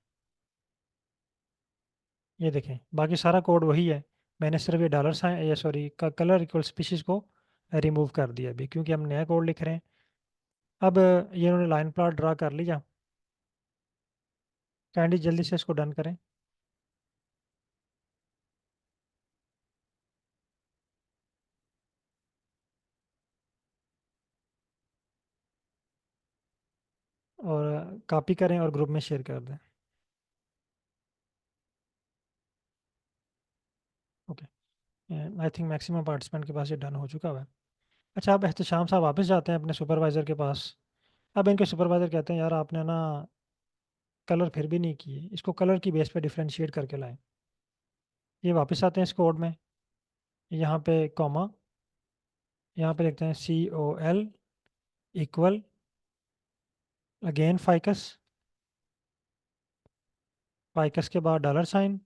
ये देखें बाकी सारा कोड वही है, मैंने सिर्फ ये $साइन ये सॉरी का कलर इक्वल स्पीशीज़ को रिमूव कर दिया अभी, क्योंकि हम नया कोड लिख रहे हैं। अब ये उन्होंने लाइन प्लॉट ड्रा कर लिया, कैंडी जल्दी से इसको डन करें। और कॉपी करें और ग्रुप में शेयर कर दें। Okay, I think maximum participant के पास ये डन हो चुका हुआ है। अच्छा, अब एहतशाम साहब वापस जाते हैं अपने सुपरवाइज़र के पास। अब इनके सुपरवाइज़र कहते हैं यार आपने ना कलर फिर भी नहीं किए, इसको कलर की बेस पे डिफ्रेंशिएट करके लाएं। ये वापस आते हैं इस कोड में, यहाँ पे कॉमा, यहाँ पे लिखते हैं COL equal again ficus, ficus के बाद $साइन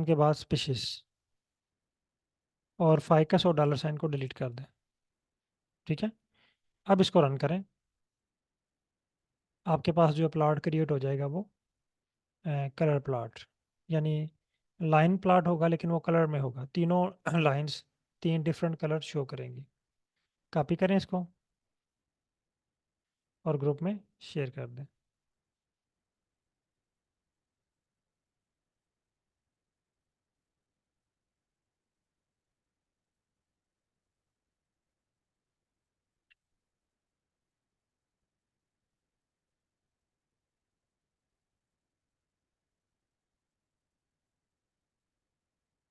के बाद स्पीशीज, और फाइकस और $साइन को डिलीट कर दें, ठीक है। अब इसको रन करें। आपके पास जो प्लॉट क्रिएट हो जाएगा वो कलर प्लॉट, यानी लाइन प्लॉट होगा लेकिन वो कलर में होगा, तीनों लाइंस 3 डिफरेंट कलर शो करेंगी। कॉपी करें इसको और ग्रुप में शेयर कर दें।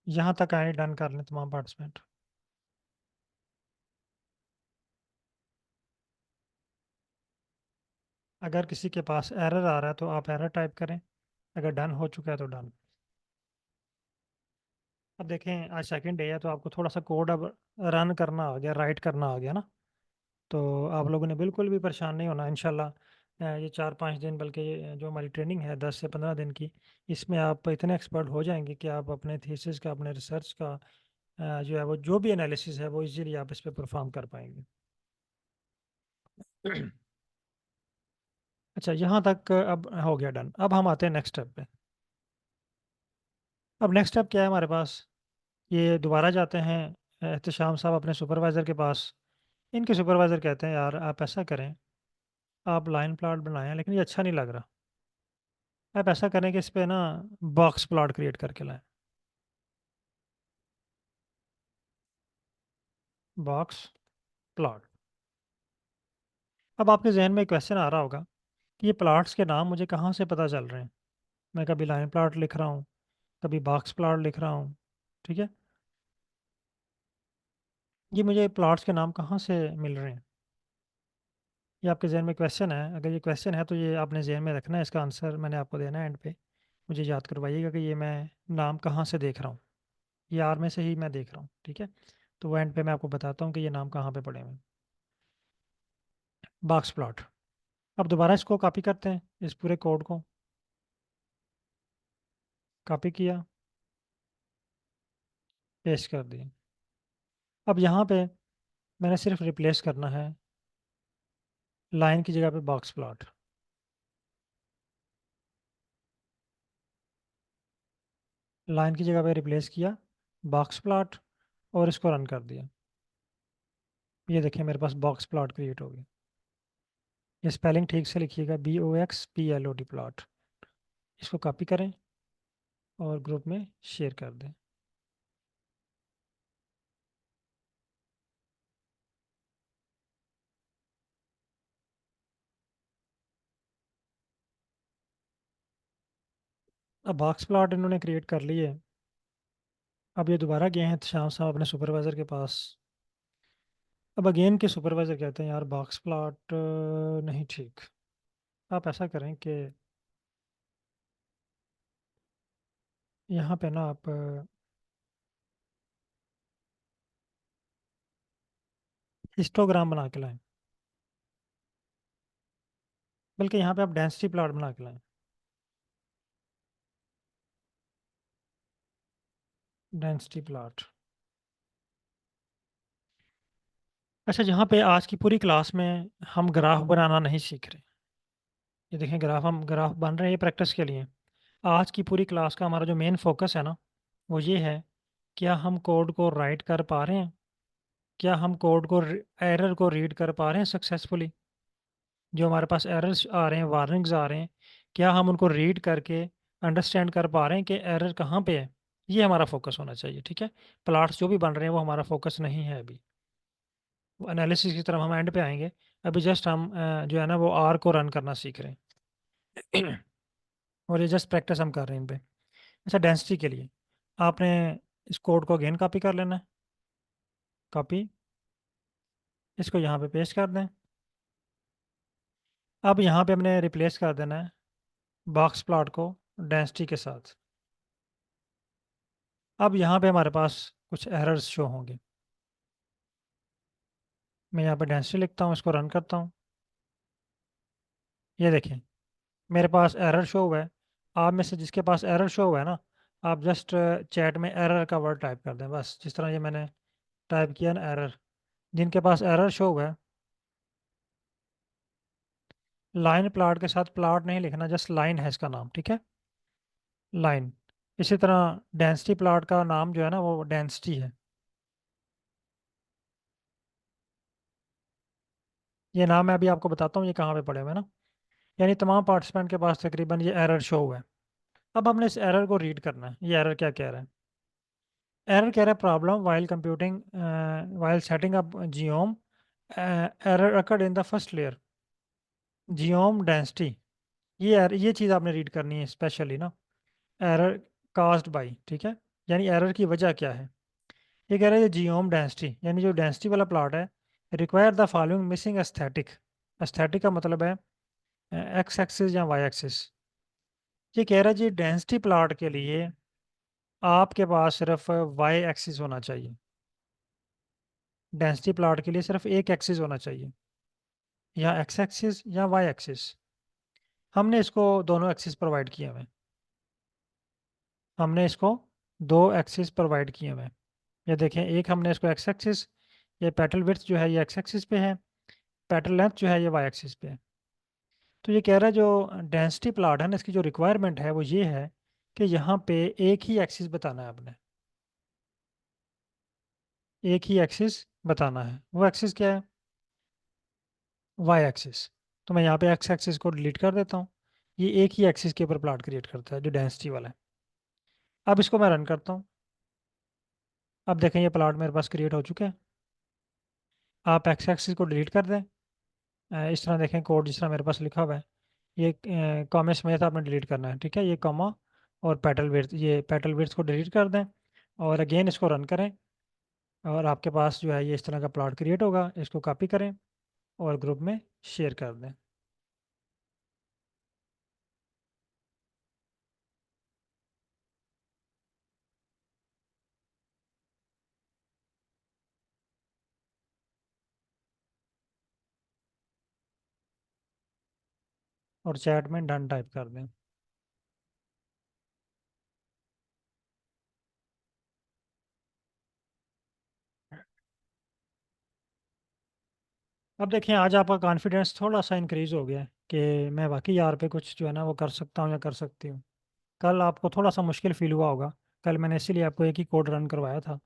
यहाँ तक आए, डन कर लें तमाम पार्टिसिपेंट। अगर किसी के पास एरर आ रहा है तो आप एरर टाइप करें, अगर डन हो चुका है तो डन। अब देखें आज सेकंड डे है तो आपको थोड़ा सा कोड अब रन करना आ गया, राइट करना आ गया ना, तो आप लोगों ने बिल्कुल भी परेशान नहीं होना इंशाल्लाह। ये 4-5 दिन, बल्कि ये जो हमारी ट्रेनिंग है 10 से 15 दिन की, इसमें आप इतने एक्सपर्ट हो जाएंगे कि आप अपने थीसिस का, अपने रिसर्च का जो है वो जो भी एनालिसिस है वो इजीली आप इस पर परफॉर्म कर पाएंगे। अच्छा, यहाँ तक अब हो गया डन। अब हम आते हैं नेक्स्ट स्टेप पे। अब नेक्स्ट स्टेप क्या है हमारे पास, ये दोबारा जाते हैं एहतशाम साहब अपने सुपरवाइज़र के पास। इनके सुपरवाइज़र कहते हैं यार आप ऐसा करें, आप लाइन प्लॉट बनाएं लेकिन ये अच्छा नहीं लग रहा, आप ऐसा करें कि इस पे ना बॉक्स प्लॉट क्रिएट करके लाएं, बॉक्स प्लॉट। अब आपके जहन में एक क्वेश्चन आ रहा होगा कि ये प्लॉट्स के नाम मुझे कहाँ से पता चल रहे हैं, मैं कभी लाइन प्लॉट लिख रहा हूँ, कभी बॉक्स प्लॉट लिख रहा हूँ, ठीक है, ये मुझे प्लॉट्स के नाम कहाँ से मिल रहे हैं, ये आपके जहन में क्वेश्चन है। अगर ये क्वेश्चन है तो ये आपने जहन में रखना है, इसका आंसर मैंने आपको देना है एंड पे। मुझे याद करवाइएगा कि ये मैं नाम कहाँ से देख रहा हूँ, ये आर में से ही मैं देख रहा हूँ, ठीक है। तो वो एंड पे मैं आपको बताता हूँ कि ये नाम कहाँ पे पड़े हुए हैं। Box plot. अब दोबारा इसको कॉपी करते हैं, इस पूरे कोड को कॉपी किया, पेस्ट कर दिया। अब यहाँ पे मैंने सिर्फ रिप्लेस करना है लाइन की जगह पे बॉक्स प्लॉट, लाइन की जगह पे रिप्लेस किया बॉक्स प्लॉट और इसको रन कर दिया। ये देखिए मेरे पास बॉक्स प्लॉट क्रिएट हो गया। ये स्पेलिंग ठीक से लिखिएगा, BOXPLOT प्लॉट। इसको कॉपी करें और ग्रुप में शेयर कर दें। अब बॉक्स प्लॉट इन्होंने क्रिएट कर लिए। अब ये दोबारा गए हैं शाम साहब अपने सुपरवाइज़र के पास। अब अगेन के सुपरवाइज़र कहते हैं यार बॉक्स प्लॉट नहीं ठीक, आप ऐसा करें कि यहाँ पे ना आप हिस्टोग्राम बना के लाएं, बल्कि यहाँ पे आप डेंसिटी प्लॉट बना के लाएं, डेंसिटी प्लॉट। अच्छा, जहाँ पे आज की पूरी क्लास में हम ग्राफ बनाना नहीं सीख रहे, ये देखें ग्राफ, हम ग्राफ बन रहे हैं ये प्रैक्टिस के लिए। आज की पूरी क्लास का हमारा जो मेन फोकस है ना, वो ये है, क्या हम कोड को राइट कर पा रहे हैं, क्या हम कोड को एरर को रीड कर पा रहे हैं सक्सेसफुली, जो हमारे पास एरर्स आ रहे हैं, वार्निंग्स आ रहे हैं, क्या हम उनको रीड करके अंडरस्टैंड कर पा रहे हैं कि एरर कहाँ पे है। ये हमारा फोकस होना चाहिए, ठीक है। प्लॉट्स जो भी बन रहे हैं वो हमारा फोकस नहीं है अभी, वो एनालिसिस की तरफ हम एंड पे आएंगे। अभी जस्ट हम जो है ना वो आर को रन करना सीख रहे हैं और ये जस्ट प्रैक्टिस हम कर रहे हैं इन पे। अच्छा, डेंसिटी के लिए आपने इस कोड को अगेन कॉपी कर लेना है, कॉपी, इसको यहाँ पे पेस्ट कर दें। अब यहाँ पे हमने रिप्लेस कर देना है बॉक्स प्लॉट को डेंसिटी के साथ। अब यहाँ पे हमारे पास कुछ एरर्स शो होंगे। मैं यहाँ पे डेंसिटी लिखता हूँ, इसको रन करता हूँ। ये देखें मेरे पास एरर शो हुआ है। आप में से जिसके पास एरर शो हुआ है ना, आप जस्ट चैट में एरर का वर्ड टाइप कर दें, बस जिस तरह ये मैंने टाइप किया ना एरर। जिनके पास एरर शो हुआ है लाइन प्लाट के साथ प्लाट नहीं लिखना, जस्ट लाइन है इसका नाम, ठीक है, लाइन। इसी तरह डेंसिटी प्लाट का नाम जो है ना वो डेंसिटी है। ये नाम मैं अभी आपको बताता हूँ ये कहाँ पे पड़े हुए हैं ना, यानी तमाम पार्टिसिपेंट के पास तकरीबन ये एरर शो हुआ है। अब हमने इस एरर को रीड करना है, ये एरर क्या कह रहा है। एरर कह रहा है problem while computing while setting up geom, error occurred in the first layer, geom density. ये चीज़ आपने रीड करनी है स्पेशली ना, एरर कास्ड बाई, ठीक है, यानी एरर की वजह क्या है। ये कह रहा है जियोम डेंसिटी, यानी जो डेंसिटी वाला प्लॉट है, require the following missing aesthetic. Aesthetic का मतलब है एक्स एक्सिस या वाई एक्सिस। ये कह रहा है जी डेंसिटी प्लॉट के लिए आपके पास सिर्फ वाई एक्सिस होना चाहिए, डेंसिटी प्लॉट के लिए सिर्फ एक एक्सिस होना चाहिए, या एक्स एक्सिस या वाई एक्सिस। हमने इसको दोनों एक्सिस प्रोवाइड किए हुए हैं, हमने इसको दो एक्सिस प्रोवाइड किए हुए हैं। ये देखें, एक हमने इसको एक्स एक्सिस, ये पेटल विड्थ जो है ये एक्स एक्सिस पे है, पेटल लेंथ जो है ये वाई एक्सिस पे है। तो ये कह रहा है जो डेंसिटी प्लॉट है ना, इसकी जो रिक्वायरमेंट है वो ये है कि यहाँ पे एक ही एक्सिस बताना है आपने, एक ही एक्सिस बताना है। वो एक्सिस क्या है, वाई एक्सिस। तो मैं यहाँ पे एक्स एक्सिस को डिलीट कर देता हूँ, ये एक ही एक्सिस के ऊपर प्लॉट क्रिएट करता है जो डेंसिटी वाला है। अब इसको मैं रन करता हूँ, अब देखें ये प्लॉट मेरे पास क्रिएट हो चुका है। आप एक्स एक्सिस को डिलीट कर दें, इस तरह देखें कोड जिस तरह मेरे पास लिखा हुआ है, ये कॉमा समेत आपने डिलीट करना है, ठीक है, ये कॉमा और पेटल विड्थ, ये पेटल विड्थ को डिलीट कर दें और अगेन इसको रन करें, और आपके पास जो है ये इस तरह का प्लॉट क्रिएट होगा। इसको कॉपी करें और ग्रुप में शेयर कर दें। और चैट में डन टाइप कर दें। अब देखिए आज आपका कॉन्फिडेंस थोड़ा सा इंक्रीज़ हो गया है कि मैं वाकई यार पे कुछ जो है ना वो कर सकता हूँ या कर सकती हूँ। कल आपको थोड़ा सा मुश्किल फील हुआ होगा, कल मैंने इसीलिए आपको एक ही कोड रन करवाया था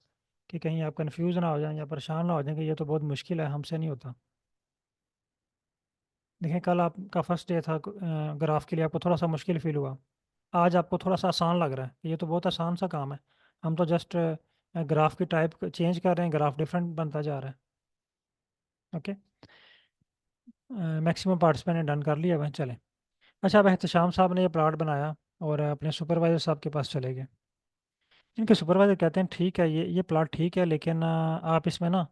कि कहीं आप कंफ्यूज ना हो जाएं या परेशान ना हो जाएं कि ये तो बहुत मुश्किल है, हमसे नहीं होता। देखिए कल आपका फर्स्ट डे था, ग्राफ के लिए आपको थोड़ा सा मुश्किल फील हुआ, आज आपको थोड़ा सा आसान लग रहा है कि ये तो बहुत आसान सा काम है, हम तो जस्ट ग्राफ की टाइप चेंज कर रहे हैं, ग्राफ डिफरेंट बनता जा रहा है। ओके, मैक्सिमम पार्टिसिपेंट ने डन कर लिया वह, चलें। अच्छा, अब एहतशाम साहब ने ये प्लाट बनाया और अपने सुपरवाइज़र साहब के पास चले गए। इनके सुपरवाइज़र कहते हैं ठीक है, ये प्लाट ठीक है, लेकिन आप इसमें ना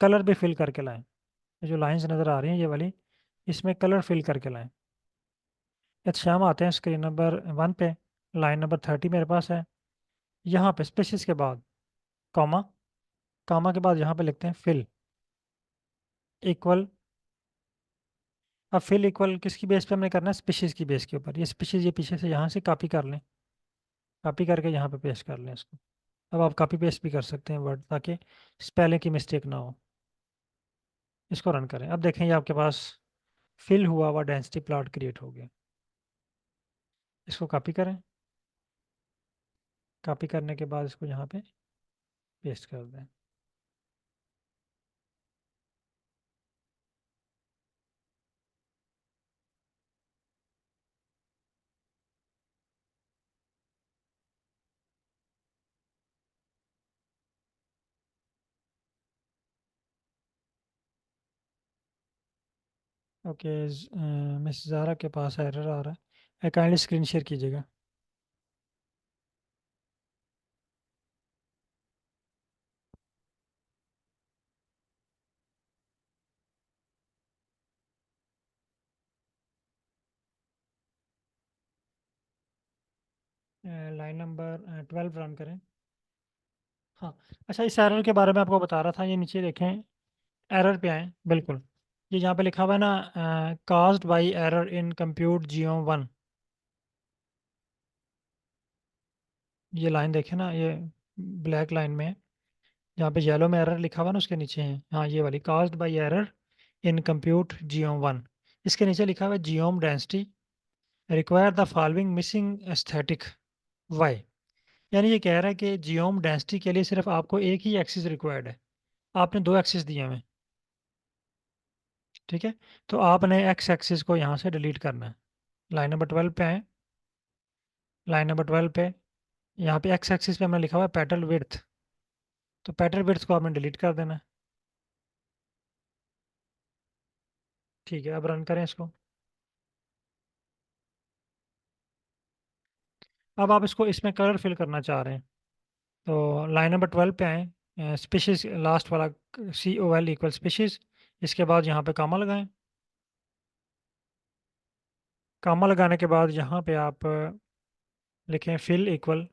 कलर भी फिल करके लाएं, ये जो लाइंस नज़र आ रही हैं ये वाली, इसमें कलर फिल करके लाएं। एहतशाम आते हैं स्क्रीन नंबर 1 पे, लाइन नंबर 30 मेरे पास है, यहाँ पे स्पेसिस के बाद कॉमा, कॉमा के बाद यहाँ पे लिखते हैं फिल इक्वल। अब फिल इक्वल किसकी बेस पे हमने करना है, स्पीशीज़ की बेस के ऊपर। ये स्पीशीज़ ये पीछे से यहाँ से कॉपी कर लें, कॉपी करके यहाँ पे पेस्ट कर लें इसको। अब आप कॉपी पेस्ट भी कर सकते हैं वर्ड, ताकि स्पेलिंग की मिस्टेक ना हो। इसको रन करें, अब देखें ये आपके पास फिल हुआ हुआ डेंसिटी प्लॉट क्रिएट हो गया। इसको कॉपी करें, कॉपी करने के बाद इसको यहाँ पे पेस्ट कर दें। ओके, मिस ज़ारा के पास एरर आ रहा है, काइंडली स्क्रीन शेयर कीजिएगा। लाइन नंबर 12 रन करें। हाँ, अच्छा, इस एरर के बारे में आपको बता रहा था, ये नीचे देखें, एरर पे आए बिल्कुल, ये यहाँ पे लिखा हुआ है ना, caused by error in compute geo 1, ये लाइन देखें ना, ये ब्लैक लाइन में है, यहाँ पे येलो में एरर लिखा हुआ है ना उसके नीचे है, हाँ ये वाली, caused by error in compute geo 1। इसके नीचे लिखा हुआ है geom density require the following missing aesthetic y. यानी ये कह रहा है कि जियोम डेंसिटी के लिए सिर्फ आपको एक ही एक्सिस रिक्वायर्ड है, आपने दो एक्सिस दिए हमें, ठीक है। तो आपने एक्स एक्सिस को यहाँ से डिलीट करना है। लाइन नंबर 12 पे आए, लाइन नंबर 12 पे यहाँ पे एक्स एक्सिस पे हमने लिखा हुआ है पेटल विड्थ, तो पेटल विड्थ को आपने डिलीट कर देना है, ठीक है। अब रन करें इसको। अब आप इसको इसमें कलर फिल करना चाह रहे हैं, तो लाइन नंबर 12 पे आए, स्पीशीज लास्ट वाला COL इक्वल स्पीशीज, इसके बाद यहाँ पे कामा लगाएं। कामा लगाने के बाद यहाँ पे आप लिखें फिल इक्वल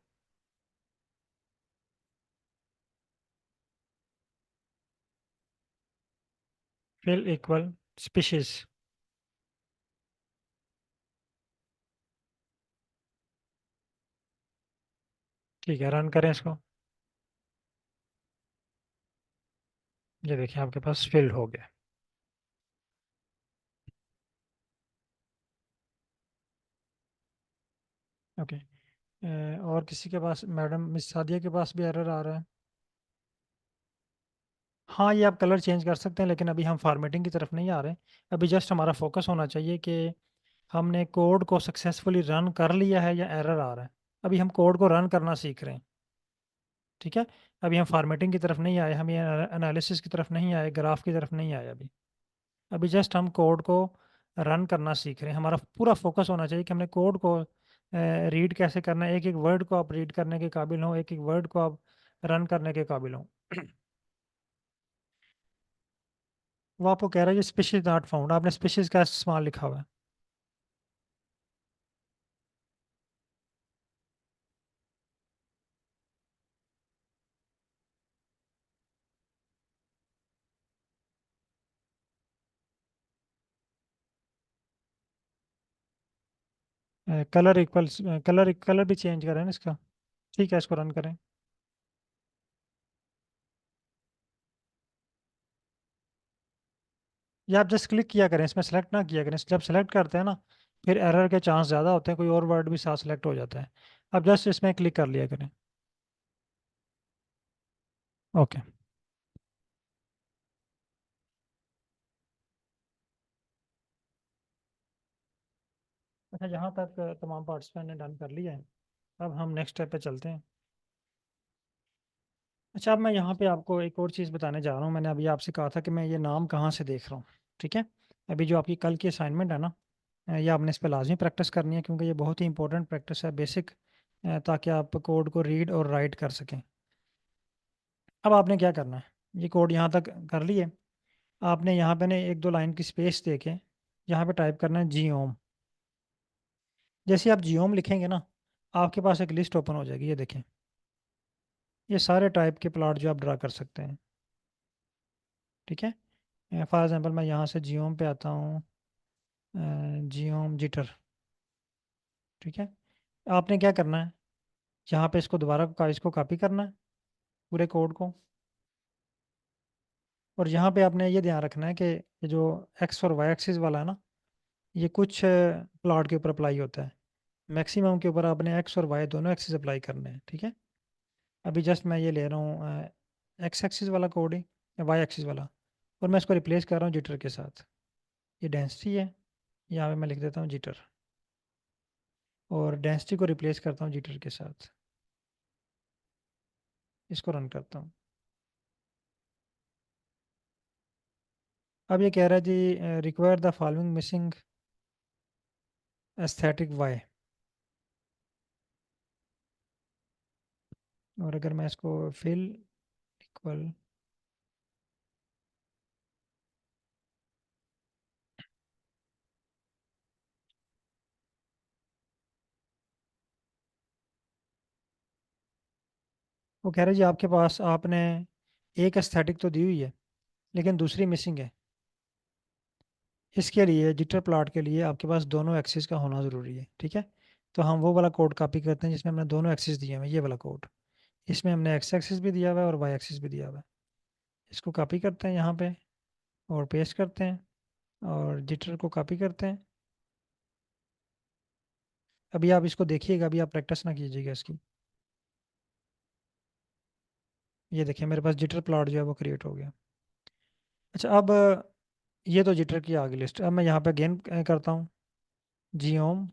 स्पीशीज, ठीक है। रन करें इसको, ये देखिए आपके पास फिल्ड हो गया। ओके, और किसी के पास, मैडम मिस सादिया के पास भी एरर आ रहा है। हाँ, ये आप कलर चेंज कर सकते हैं, लेकिन अभी हम फॉर्मेटिंग की तरफ नहीं आ रहे। अभी जस्ट हमारा फोकस होना चाहिए कि हमने कोड को सक्सेसफुली रन कर लिया है या एरर आ रहा है। अभी हम कोड को रन करना सीख रहे हैं, ठीक है। अभी हम फॉर्मेटिंग की तरफ नहीं आए, हम ये एनालिसिस की तरफ नहीं आए, ग्राफ की तरफ नहीं आए अभी। अभी जस्ट हम कोड को रन करना सीख रहे हैं। हमारा पूरा फोकस होना चाहिए कि हमने कोड को रीड कैसे करना है, एक एक वर्ड को आप रीड करने के काबिल हों, एक एक वर्ड को आप रन करने के काबिल हों। वो आपको कह रहा है ये स्पीशीज नॉट फाउंड, आपने स्पीशीज का इस्तेमाल लिखा हुआ है। कलर इक्वल, कलर भी चेंज करें ना इसका, ठीक है। इसको रन करें। या आप जस्ट क्लिक किया करें, इसमें सेलेक्ट ना किया करें। जब सेलेक्ट करते हैं ना, फिर एरर के चांस ज़्यादा होते हैं, कोई और वर्ड भी साथ सेलेक्ट हो जाता है। अब जस्ट इसमें क्लिक कर लिया करें। ओके। अच्छा, यहाँ तक तमाम पार्टिसिपेंट ने डन कर लिया है। अब हम नेक्स्ट स्टेप पे चलते हैं। अच्छा, अब मैं यहाँ पे आपको एक और चीज़ बताने जा रहा हूँ। मैंने अभी आपसे कहा था कि मैं ये नाम कहाँ से देख रहा हूँ, ठीक है। अभी जो आपकी कल की असाइनमेंट है ना, ये आपने इस पर लाजमी प्रैक्टिस करनी है, क्योंकि ये बहुत ही इंपॉर्टेंट प्रैक्टिस है, बेसिक, ताकि आप कोड को रीड और राइट कर सकें। अब आपने क्या करना है, ये कोड यहाँ तक कर लिए, आपने यहाँ पे ना एक दो लाइन की स्पेस दे के यहाँ पे टाइप करना है जीओम। जैसे आप जीओम लिखेंगे ना, आपके पास एक लिस्ट ओपन हो जाएगी। ये देखें, ये सारे टाइप के प्लॉट जो आप ड्रा कर सकते हैं, ठीक है। फॉर एग्जांपल मैं यहाँ से जीओम पे आता हूँ, जीओम जिटर, ठीक है। आपने क्या करना है, यहाँ पे इसको दोबारा इसको कॉपी करना है, पूरे कोड को। और यहाँ पे आपने ये ध्यान रखना है कि ये जो एक्स और वाई एक्सिस वाला है ना, ये कुछ प्लॉट के ऊपर अप्लाई होता है, मैक्सिमम के ऊपर आपने एक्स और वाई दोनों एक्सिस अप्लाई करने हैं, ठीक है। अभी जस्ट मैं ये ले रहा हूँ एक्स एक्सिस वाला कोड ही, या वाई एक्सिस वाला, और मैं इसको रिप्लेस कर रहा हूँ जिटर के साथ। ये डेंसिटी है, यहाँ पे मैं लिख देता हूँ जिटर, और डेंसिटी को रिप्लेस करता हूँ जिटर के साथ। इसको रन करता हूँ। अब ये कह रहा है जी require the following missing aesthetic y. और अगर मैं इसको फिल इक्वल वो कह रहा है जी आपके पास, आपने एक एस्थेटिक तो दी हुई है, लेकिन दूसरी मिसिंग है। इसके लिए जिटर प्लॉट के लिए आपके पास दोनों एक्सिस का होना ज़रूरी है, ठीक है। तो हम वो वाला कोड कॉपी करते हैं जिसमें हमने दोनों एक्सिस दिए हुए हैं, ये वाला कोड। इसमें हमने एक्स एक्सिस भी दिया हुआ है और वाई एक्सिस भी दिया हुआ है। इसको कॉपी करते हैं यहाँ पे और पेस्ट करते हैं, और जिटर को कॉपी करते हैं। अभी आप इसको देखिएगा, अभी आप प्रैक्टिस ना कीजिएगा इसकी। ये देखिए मेरे पास जिटर प्लॉट जो है वो क्रिएट हो गया। अच्छा, अब ये तो जिटर की आ गई लिस्ट। अब मैं यहाँ पे गेन करता हूँ जीओम।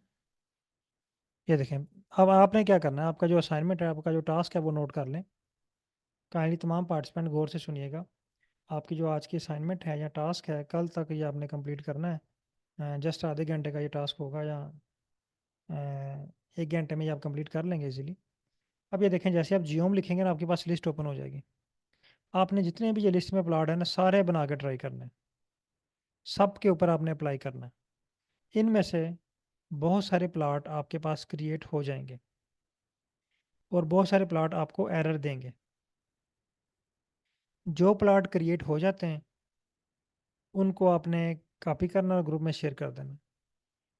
ये देखें, अब आपने क्या करना है, आपका जो असाइनमेंट है, आपका जो टास्क है वो नोट कर लें। काइंडली तमाम पार्टिसिपेंट गौर से सुनिएगा। आपकी जो आज की असाइनमेंट है या टास्क है, कल तक ये आपने कंप्लीट करना है। जस्ट आधे घंटे का ये टास्क होगा, या 1 घंटे में ये आप कंप्लीट कर लेंगे इजीली। अब ये देखें, जैसे आप जियोम लिखेंगे ना, आपके पास लिस्ट ओपन हो जाएगी। आपने जितने भी ये लिस्ट में प्लॉट है ना, सारे बना के ट्राई करने हैं। सब के ऊपर आपने अप्लाई करना है। इनमें से बहुत सारे प्लॉट आपके पास क्रिएट हो जाएंगे और बहुत सारे प्लॉट आपको एरर देंगे। जो प्लॉट क्रिएट हो जाते हैं उनको आपने कॉपी करना और ग्रुप में शेयर कर देना।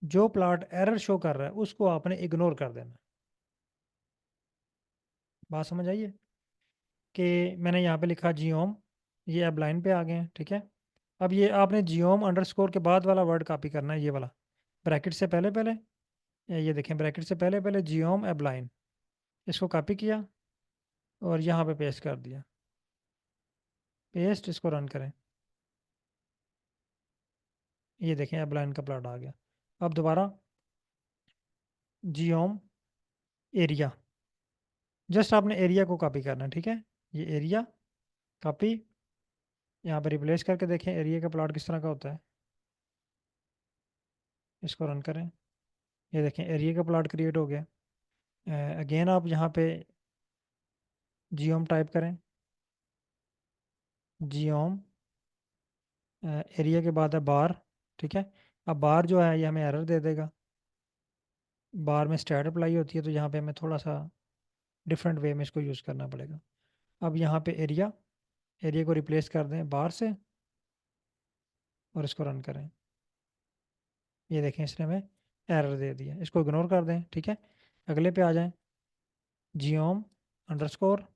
जो प्लॉट एरर शो कर रहा है उसको आपने इग्नोर कर देना। बात समझ आइए कि मैंने यहाँ पे लिखा जियोम, ये अब लाइन पे आ गए हैं, ठीक है। अब ये आपने जियोम अंडरस्कोर के बाद वाला वर्ड कॉपी करना है, ये वाला ब्रैकेट से पहले पहले। ये देखें, ब्रैकेट से पहले पहले जियोम अब लाइन, इसको कॉपी किया और यहाँ पे पेस्ट कर दिया। पेस्ट, इसको रन करें। ये देखें अब लाइन का प्लॉट आ गया। अब दोबारा जियोम एरिया, जस्ट आपने एरिया को कॉपी करना है, ठीक है। ये एरिया कॉपी, यहाँ पर रिप्लेस करके देखें एरिया का प्लॉट किस तरह का होता है। इसको रन करें। ये देखें एरिया का प्लॉट क्रिएट हो गया। अगेन आप यहाँ पे जियोम टाइप करें। जियोम एरिया के बाद है बार, ठीक है। अब बार जो है ये हमें एरर दे देगा। बार में स्टैट अप्लाई होती है, तो यहाँ पे हमें थोड़ा सा डिफरेंट वे में इसको यूज़ करना पड़ेगा। अब यहाँ पे एरिया, एरिया को रिप्लेस कर दें बार से और इसको रन करें। ये देखें इसने हमें एरर दे दिया, इसको इग्नोर कर दें, ठीक है। अगले पे आ जाएं। जियोम अंडरस्कोर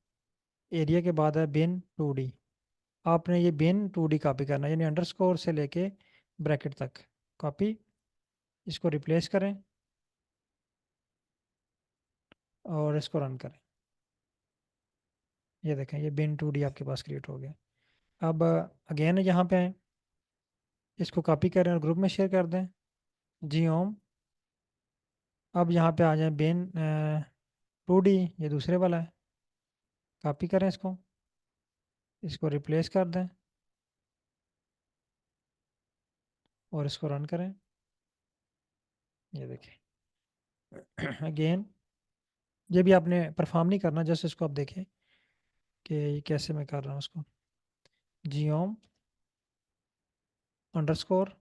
एरिया के बाद है बिन 2D। आपने ये बिन 2D कॉपी करना है, यानी अंडरस्कोर से लेके ब्रैकेट तक कॉपी। इसको रिप्लेस करें और इसको रन करें। ये देखें ये बिन 2D आपके पास क्रिएट हो गया। अब अगेन यहाँ पे आएं, इसको कॉपी करें और ग्रुप में शेयर कर दें। जियोम, अब यहाँ पे आ जाए बिन 2D, ये दूसरे वाला है। कॉपी करें इसको, इसको रिप्लेस कर दें और इसको रन करें। ये देखें अगेन, ये भी आपने परफॉर्म नहीं करना, जस्ट इसको आप देखें कि ये कैसे मैं कर रहा हूँ उसको। जियोम अंडरस्कोर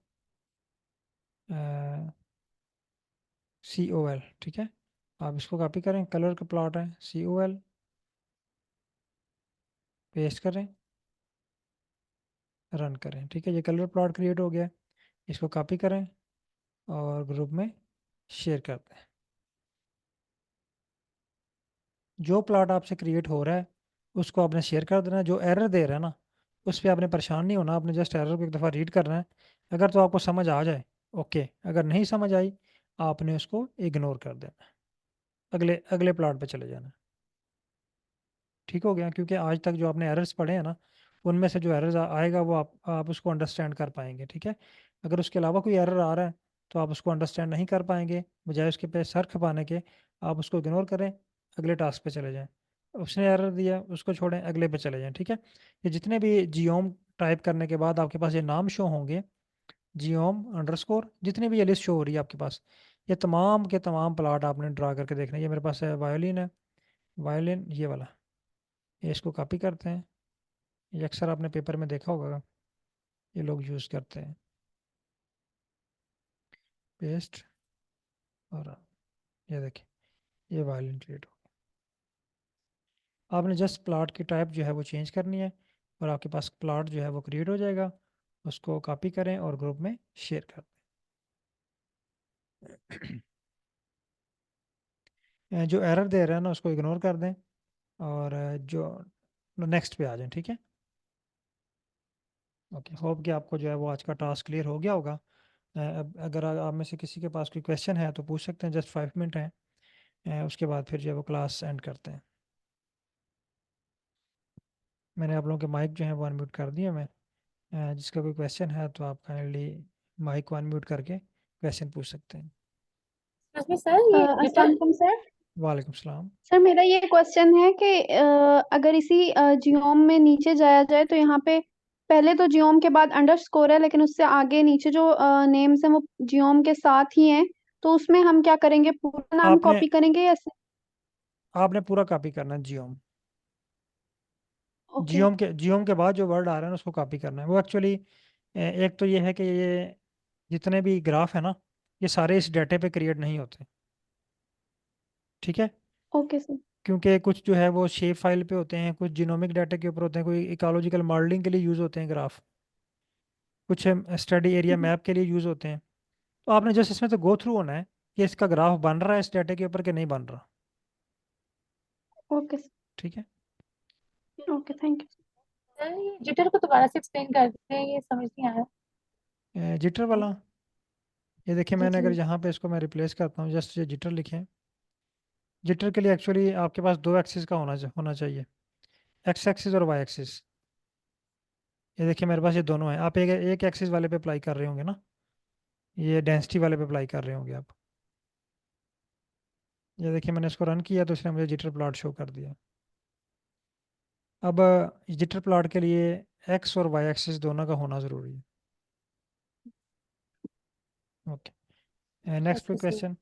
COL, ठीक है। आप इसको कॉपी करें, कलर का प्लॉट है COL, पेस्ट करें, रन करें, ठीक है। ये कलर प्लॉट क्रिएट हो गया। इसको कॉपी करें और ग्रुप में शेयर कर दें। जो प्लॉट आपसे क्रिएट हो रहा है उसको आपने शेयर कर देना। जो एरर दे रहा है ना, उस पर आपने परेशान नहीं होना, आपने जस्ट एरर को एक दफ़ा रीड करना है। अगर तो आपको समझ आ जाए ओके, अगर नहीं समझ आई आपने उसको इग्नोर कर देना, अगले अगले प्लॉट पे चले जाना। ठीक हो गया, क्योंकि आज तक जो आपने एरर्स पढ़े हैं ना, उनमें से जो एरर्स आएगा वो आप उसको अंडरस्टैंड कर पाएंगे, ठीक है। अगर उसके अलावा कोई एरर आ रहा है तो आप उसको अंडरस्टैंड नहीं कर पाएंगे, बजाय उसके पे सर खपाने के आप उसको इग्नोर करें, अगले टास्क पे चले जाएं। उसने एरर दिया उसको छोड़ें, अगले पे चले जाएं, ठीक है। ये जितने भी जियोम टाइप करने के बाद आपके पास ये नाम शो होंगे, जियोम अंडरस्कोर, जितनी भी ये लिस्ट शो हो रही है आपके पास, ये तमाम के तमाम प्लाट आपने ड्रा करके देखना है। ये मेरे पास है वायोलिन है, वायोलिन ये वाला, ये इसको कॉपी करते हैं। ये अक्सर आपने पेपर में देखा होगा, ये लोग यूज़ करते हैं। पेस्ट, और ये देखिए ये वायलिन क्रिएट हो गया। आपने जस्ट प्लॉट की टाइप जो है वो चेंज करनी है और आपके पास प्लॉट जो है वो क्रिएट हो जाएगा। उसको कॉपी करें और ग्रुप में शेयर कर दें। जो एरर दे रहा है ना उसको इग्नोर कर दें और जो नेक्स्ट पे आ जाएं, ठीक है। ओके, होप कि आपको जो है वो आज का टास्क क्लियर हो गया होगा। अब अगर आप में से किसी के पास कोई क्वेश्चन है तो पूछ सकते हैं, जस्ट 5 मिनट है, उसके बाद फिर जो है वो क्लास एंड करते हैं। मैंने आप लोगों के माइक जो है वो अनम्यूट कर दिया मैं। जिसका कोई क्वेश्चन है तो आप काइंडली माइक को अनम्यूट करके क्वेश्चन पूछ सकते हैं। सर ये अस्सलाम वालेकुम सर। वालेकुम सलाम। सर मेरा ये क्वेश्चन है कि अगर इसी जियोम में नीचे जाया जाए तो यहाँ पे पहले तो जियोम के बाद अंडरस्कोर है, लेकिन उससे आगे नीचे जो नेम्स हैं वो जियोम के साथ ही हैं, तो उसमें हम क्या करेंगे, पूरा नाम आपने कॉपी करेंगे या आपने पूरा कॉपी करना है जियोम। ओके जियोम के बाद जो वर्ड आ रहा है ना उसको कॉपी करना है। वो एक्चुअली एक तो ये है कि ये जितने भी ग्राफ है ना ये सारे इस डाटे पे क्रिएट नहीं होते, ठीक है। ओके सर क्योंकि कुछ जो है वो शेप फाइल पे होते हैं, कुछ जीनोमिक डाटा के ऊपर होते हैं, कोई इकोलॉजिकल मॉडलिंग के लिए यूज़ होते हैं ग्राफ, कुछ स्टडी एरिया मैप के लिए यूज़ होते हैं। तो आपने जस्ट इसमें तो गो थ्रू होना है कि इसका ग्राफ बन रहा है इस डाटा के ऊपर कि नहीं बन रहा, ओके ठीक है। Okay thank you. सर ये जिटर को दोबारा से एक्सप्लेन कर दें, ये समझ नहीं आया। जिटर वाला ये देखिए, जी मैंने अगर जी यहाँ पे इसको मैं रिप्लेस करता हूँ, जस्ट ये जिटर लिखें। जिटर के लिए एक्चुअली आपके पास दो एक्सिस का होना चाहिए, एक्स एक्सिस और वाई एक्सिस। ये देखिए मेरे पास ये दोनों है। आप एक एक्सिस वाले पे अप्लाई कर रहे होंगे ना, ये डेंसिटी वाले पे अप्लाई कर रहे होंगे आप। ये देखिए मैंने इसको रन किया तो इसने मुझे जिटर प्लॉट शो कर दिया। अब जिटर प्लॉट के लिए एक्स और वाई एक्सिस दोनों का होना ज़रूरी है। ओके, नेक्स्ट कोई अच्छा sir. Question?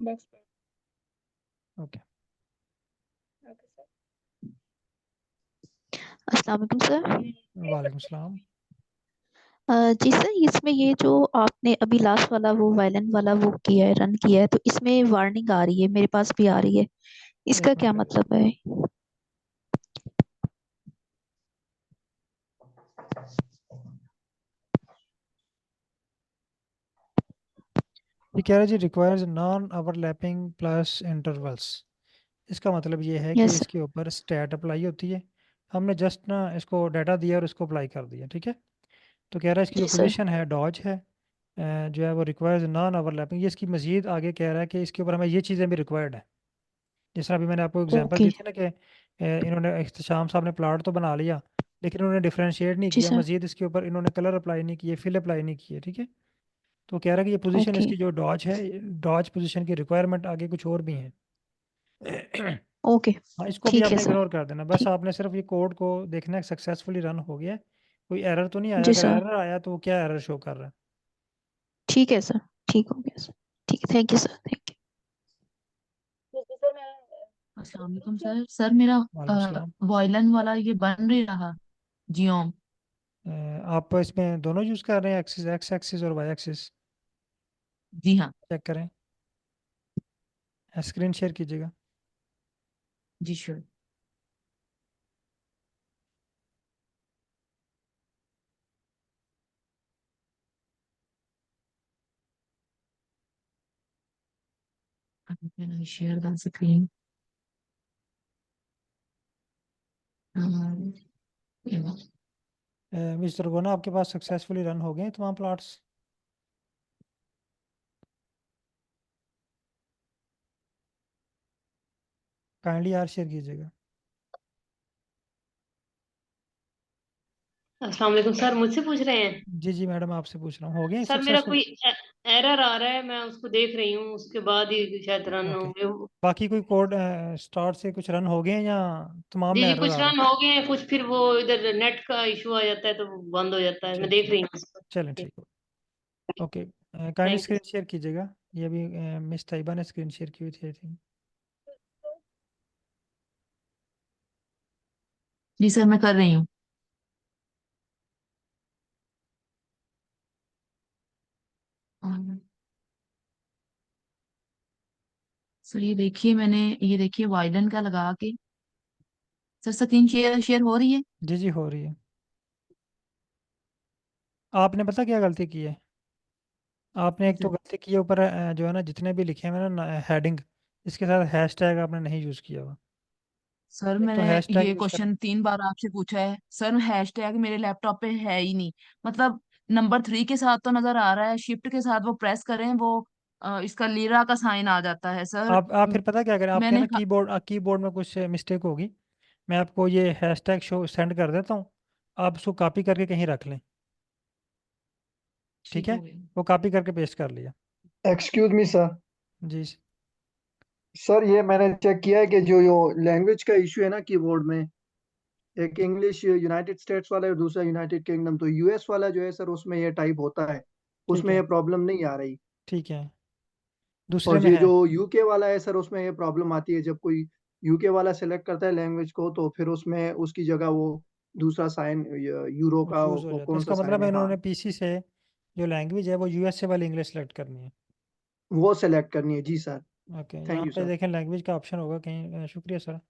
Box okay, okay sir. अस्सलाम वालेकुम सर। वालेकुम सलाम। जी सर, इसमें ये जो आपने अभी लास्ट वाला वो वायलेंट वाला वो किया है, रन किया है, तो इसमें वार्निंग आ रही है, मेरे पास भी आ रही है, इसका एक क्या मिनट, मतलब है? ये कह रहा है जी requires non overlapping plus intervals. इसका मतलब ये है कि यस सर। इसके ऊपर स्टैट अप्लाई होती है। हमने जस्ट ना इसको डाटा दिया और इसको अप्लाई कर दिया, ठीक है। तो कह रहा है इसकी जो जी सर। पोजीशन है डॉज है, जो है वो रिक्वायर्स नॉन ओवरलैपिंग। ये इसकी मजीद आगे कह रहा है कि इसके ऊपर हमें ये चीज़ें भी रिक्वायर्ड है। जिस तरह अभी मैंने आपको एग्जांपल ओके। दी थी ना कि इन्होंने इख्तिशाम साहब ने प्लाट तो बना लिया लेकिन उन्होंने डिफरेंशिएट नहीं जी किया, सर। मजीद इसके ऊपर इन्होंने कलर अप्लाई नहीं किए, फिल अप्लाई नहीं किए, ठीक है। तो कह रहा है कि ये पोजीशन ओके। इसकी जो डॉज है, डॉज पोजीशन की रिक्वायरमेंट आगे कुछ और भी है। ओके। हाँ, इसको भी ठीक है आपने सर। इग्नोर कर देना, बस ठीक। आपने सिर्फ ये कोड को देखना है सक्सेसफुली रन हो गया है, कोई एरर तो नहीं आया। जी अगर सर। एरर आया तो वो क्या एरर शो कर रहा है। ठीक है सर। ठीक हो गया सर। ठीक है, thank you sir, thank you. Sir मैं अस्सलाम वालेकुम सर। सर मेरा वालेकुम सलाम। वॉयलन वाला ये बन नहीं रहा जियोम। आप इसमें दोनों यूज़ कर रहे हैं, एक्सिस एक्स एक्सिस और वाई एक्सिस? जी हाँ। चेक करें, स्क्रीन शेयर कीजिएगा। जी sure. Can I share the screen? Yeah. Mister Gona, आपके पास सक्सेसफुली रन हो गए हैं तमाम प्लॉट्स? काइंडली यार शेयर कीजिएगा। अस्सलाम वालेकुम सर, मुझसे पूछ रहे हैं? जी जी मैडम, आपसे पूछ रहा हूँ, हो गए सर मेरा सक्सेसफुल? कोई एरर आ रहा है, मैं उसको देख रही हूँ, उसके बाद ही शायद रन ओके, होंगे। बाकी कोई कोड स्टार्ट से कुछ रन हो गए हैं या तमाम जी में जी, एरर कुछ आ रहे हैं? रन हो गए हैं, कुछ फिर वो इधर नेट का इशू आ जाता है तो वो बंद हो जाता है, मैं ठीक देख ठीक, रही हूँ उसको। चलें ठीक हो। Okay, kindly thank you. Screen share कीजिएगा। ये अभी मिस तैयबा ने स्क्रीन शेयर की हुई थी आई थिंक। जी सर मैं कर रही हूँ। सर ये देखिए, मैंने ये देखिए वॉयलन का लगा के। सर स्क्रीन शेयर शेयर हो रही है? जी जी हो रही है। आपने पता क्या गलती की है? आपने एक तो गलती की है ऊपर जो है ना जितने भी लिखे हैं मैंने ना हेडिंग, इसके साथ हैश टैग आपने नहीं यूज़ किया हुआ। सर एक तो मैंने हैशटैग ये यूज कर। क्वेश्चन 3 बार आपसे पूछा है सर। हैशटैग मेरे लैपटॉप पे है ही नहीं। मतलब नंबर 3 के साथ तो नजर आ रहा है, शिफ्ट के साथ वो प्रेस करें वो इसका लीरा का साइन आ जाता है सर। आप फिर पता क्या करें, आपके मैंने ना कीबोर्ड में कुछ मिस्टेक होगी। मैं आपको ये हैशटैग शो सेंड कर देता हूँ, आप उसको कॉपी करके कहीं रख लें, ठीक ठीक है? हो गया। वो कॉपी करके पेस्ट कर लिया। Excuse me sir. जी सर ये मैंने चेक किया है कि जो लैंग्वेज का इशू है ना कीबोर्ड में, एक इंग्लिश यूनाइटेड स्टेट्स वाला है और दूसरा यूनाइटेड किंगडम, तो यूएस वाला जो है सर उसमें ये टाइप होता है, ठीक उसमें है, ये प्रॉब्लम नहीं आ रही। ठीक है, दूसरे और में ये है। जो यूके वाला है सर उसमें ये प्रॉब्लम आती है, जब कोई यूके वाला सेलेक्ट करता है लैंग्वेज को तो फिर उसमें उसकी जगह वो दूसरा साइन यूरो वो का चूज हो वो जाता है, कौन सा इसका साइन मतलब है है, हाँ इन्होंने पीसी से जो लैंग्वेज है वो यूएसए वाली इंग्लिश सेलेक्ट करनी है। वो सेलेक्ट करनी है। जी सर, ओके, थैंक यहाँ यू पे सर। देखें लैंग्वेज का ऑप्शन होगा कहीं। शुक्रिया सर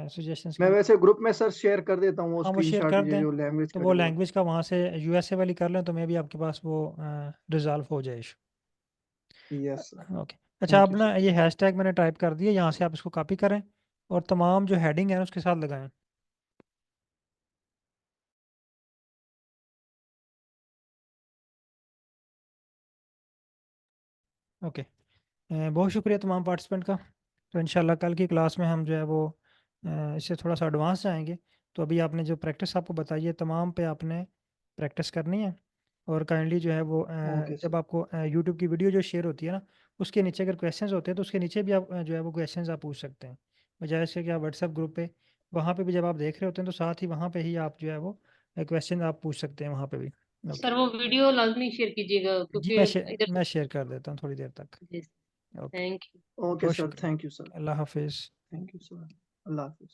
सजेशंस के मैं लिए। वैसे ग्रुप में सर शेयर कर देता हूँ वो हाँ वो शेयर स्क्रीनशॉट, कर ये दें, जो लैंग्वेज तो का वो रिवॉर्ड। लैंग्वेज का वहाँ से यूएसए वाली कर लें तो मे भी आपके पास वो रिजॉल्व हो जाए इशू। यस सर, ओके, अच्छा, थैंक आप यू ना सर। ये हैशटैग मैंने टाइप कर दिया, यहाँ से आप इसको कॉपी करें और तमाम जो हेडिंग है उसके साथ लगाएं। ओके, बहुत शुक्रिया तमाम पार्टिसिपेंट का। तो इंशाल्लाह कल की क्लास में हम जो है वो इससे थोड़ा सा एडवांस जाएंगे। तो अभी आपने जो प्रैक्टिस आपको बताई है तमाम पे आपने प्रैक्टिस करनी है। और काइंडली जो है वो ओके जब सर। आपको यूट्यूब की वीडियो जो शेयर होती है ना, उसके नीचे अगर क्वेश्चंस होते हैं तो उसके नीचे भी आप जो है वो क्वेश्चंस आप पूछ सकते हैं, बजाय से कि आप व्हाट्सएप ग्रुप पे वहाँ पे भी जब आप देख रहे होते हैं तो साथ ही वहाँ पे ही आप जो है वो क्वेश्चन आप पूछ सकते हैं वहाँ पे भी। ओके सर वो वीडियो लाजमी शेयर कीजिएगा जी, क्योंकि इधर मैं शेयर कर देता हूँ थोड़ी देर तक। जी ओके, थैंक यू। ओके बहुत सर, शुक्रिया, थैंक यू सर। अल्लाह हाफिज़। Thank you sir, Allah Hafiz.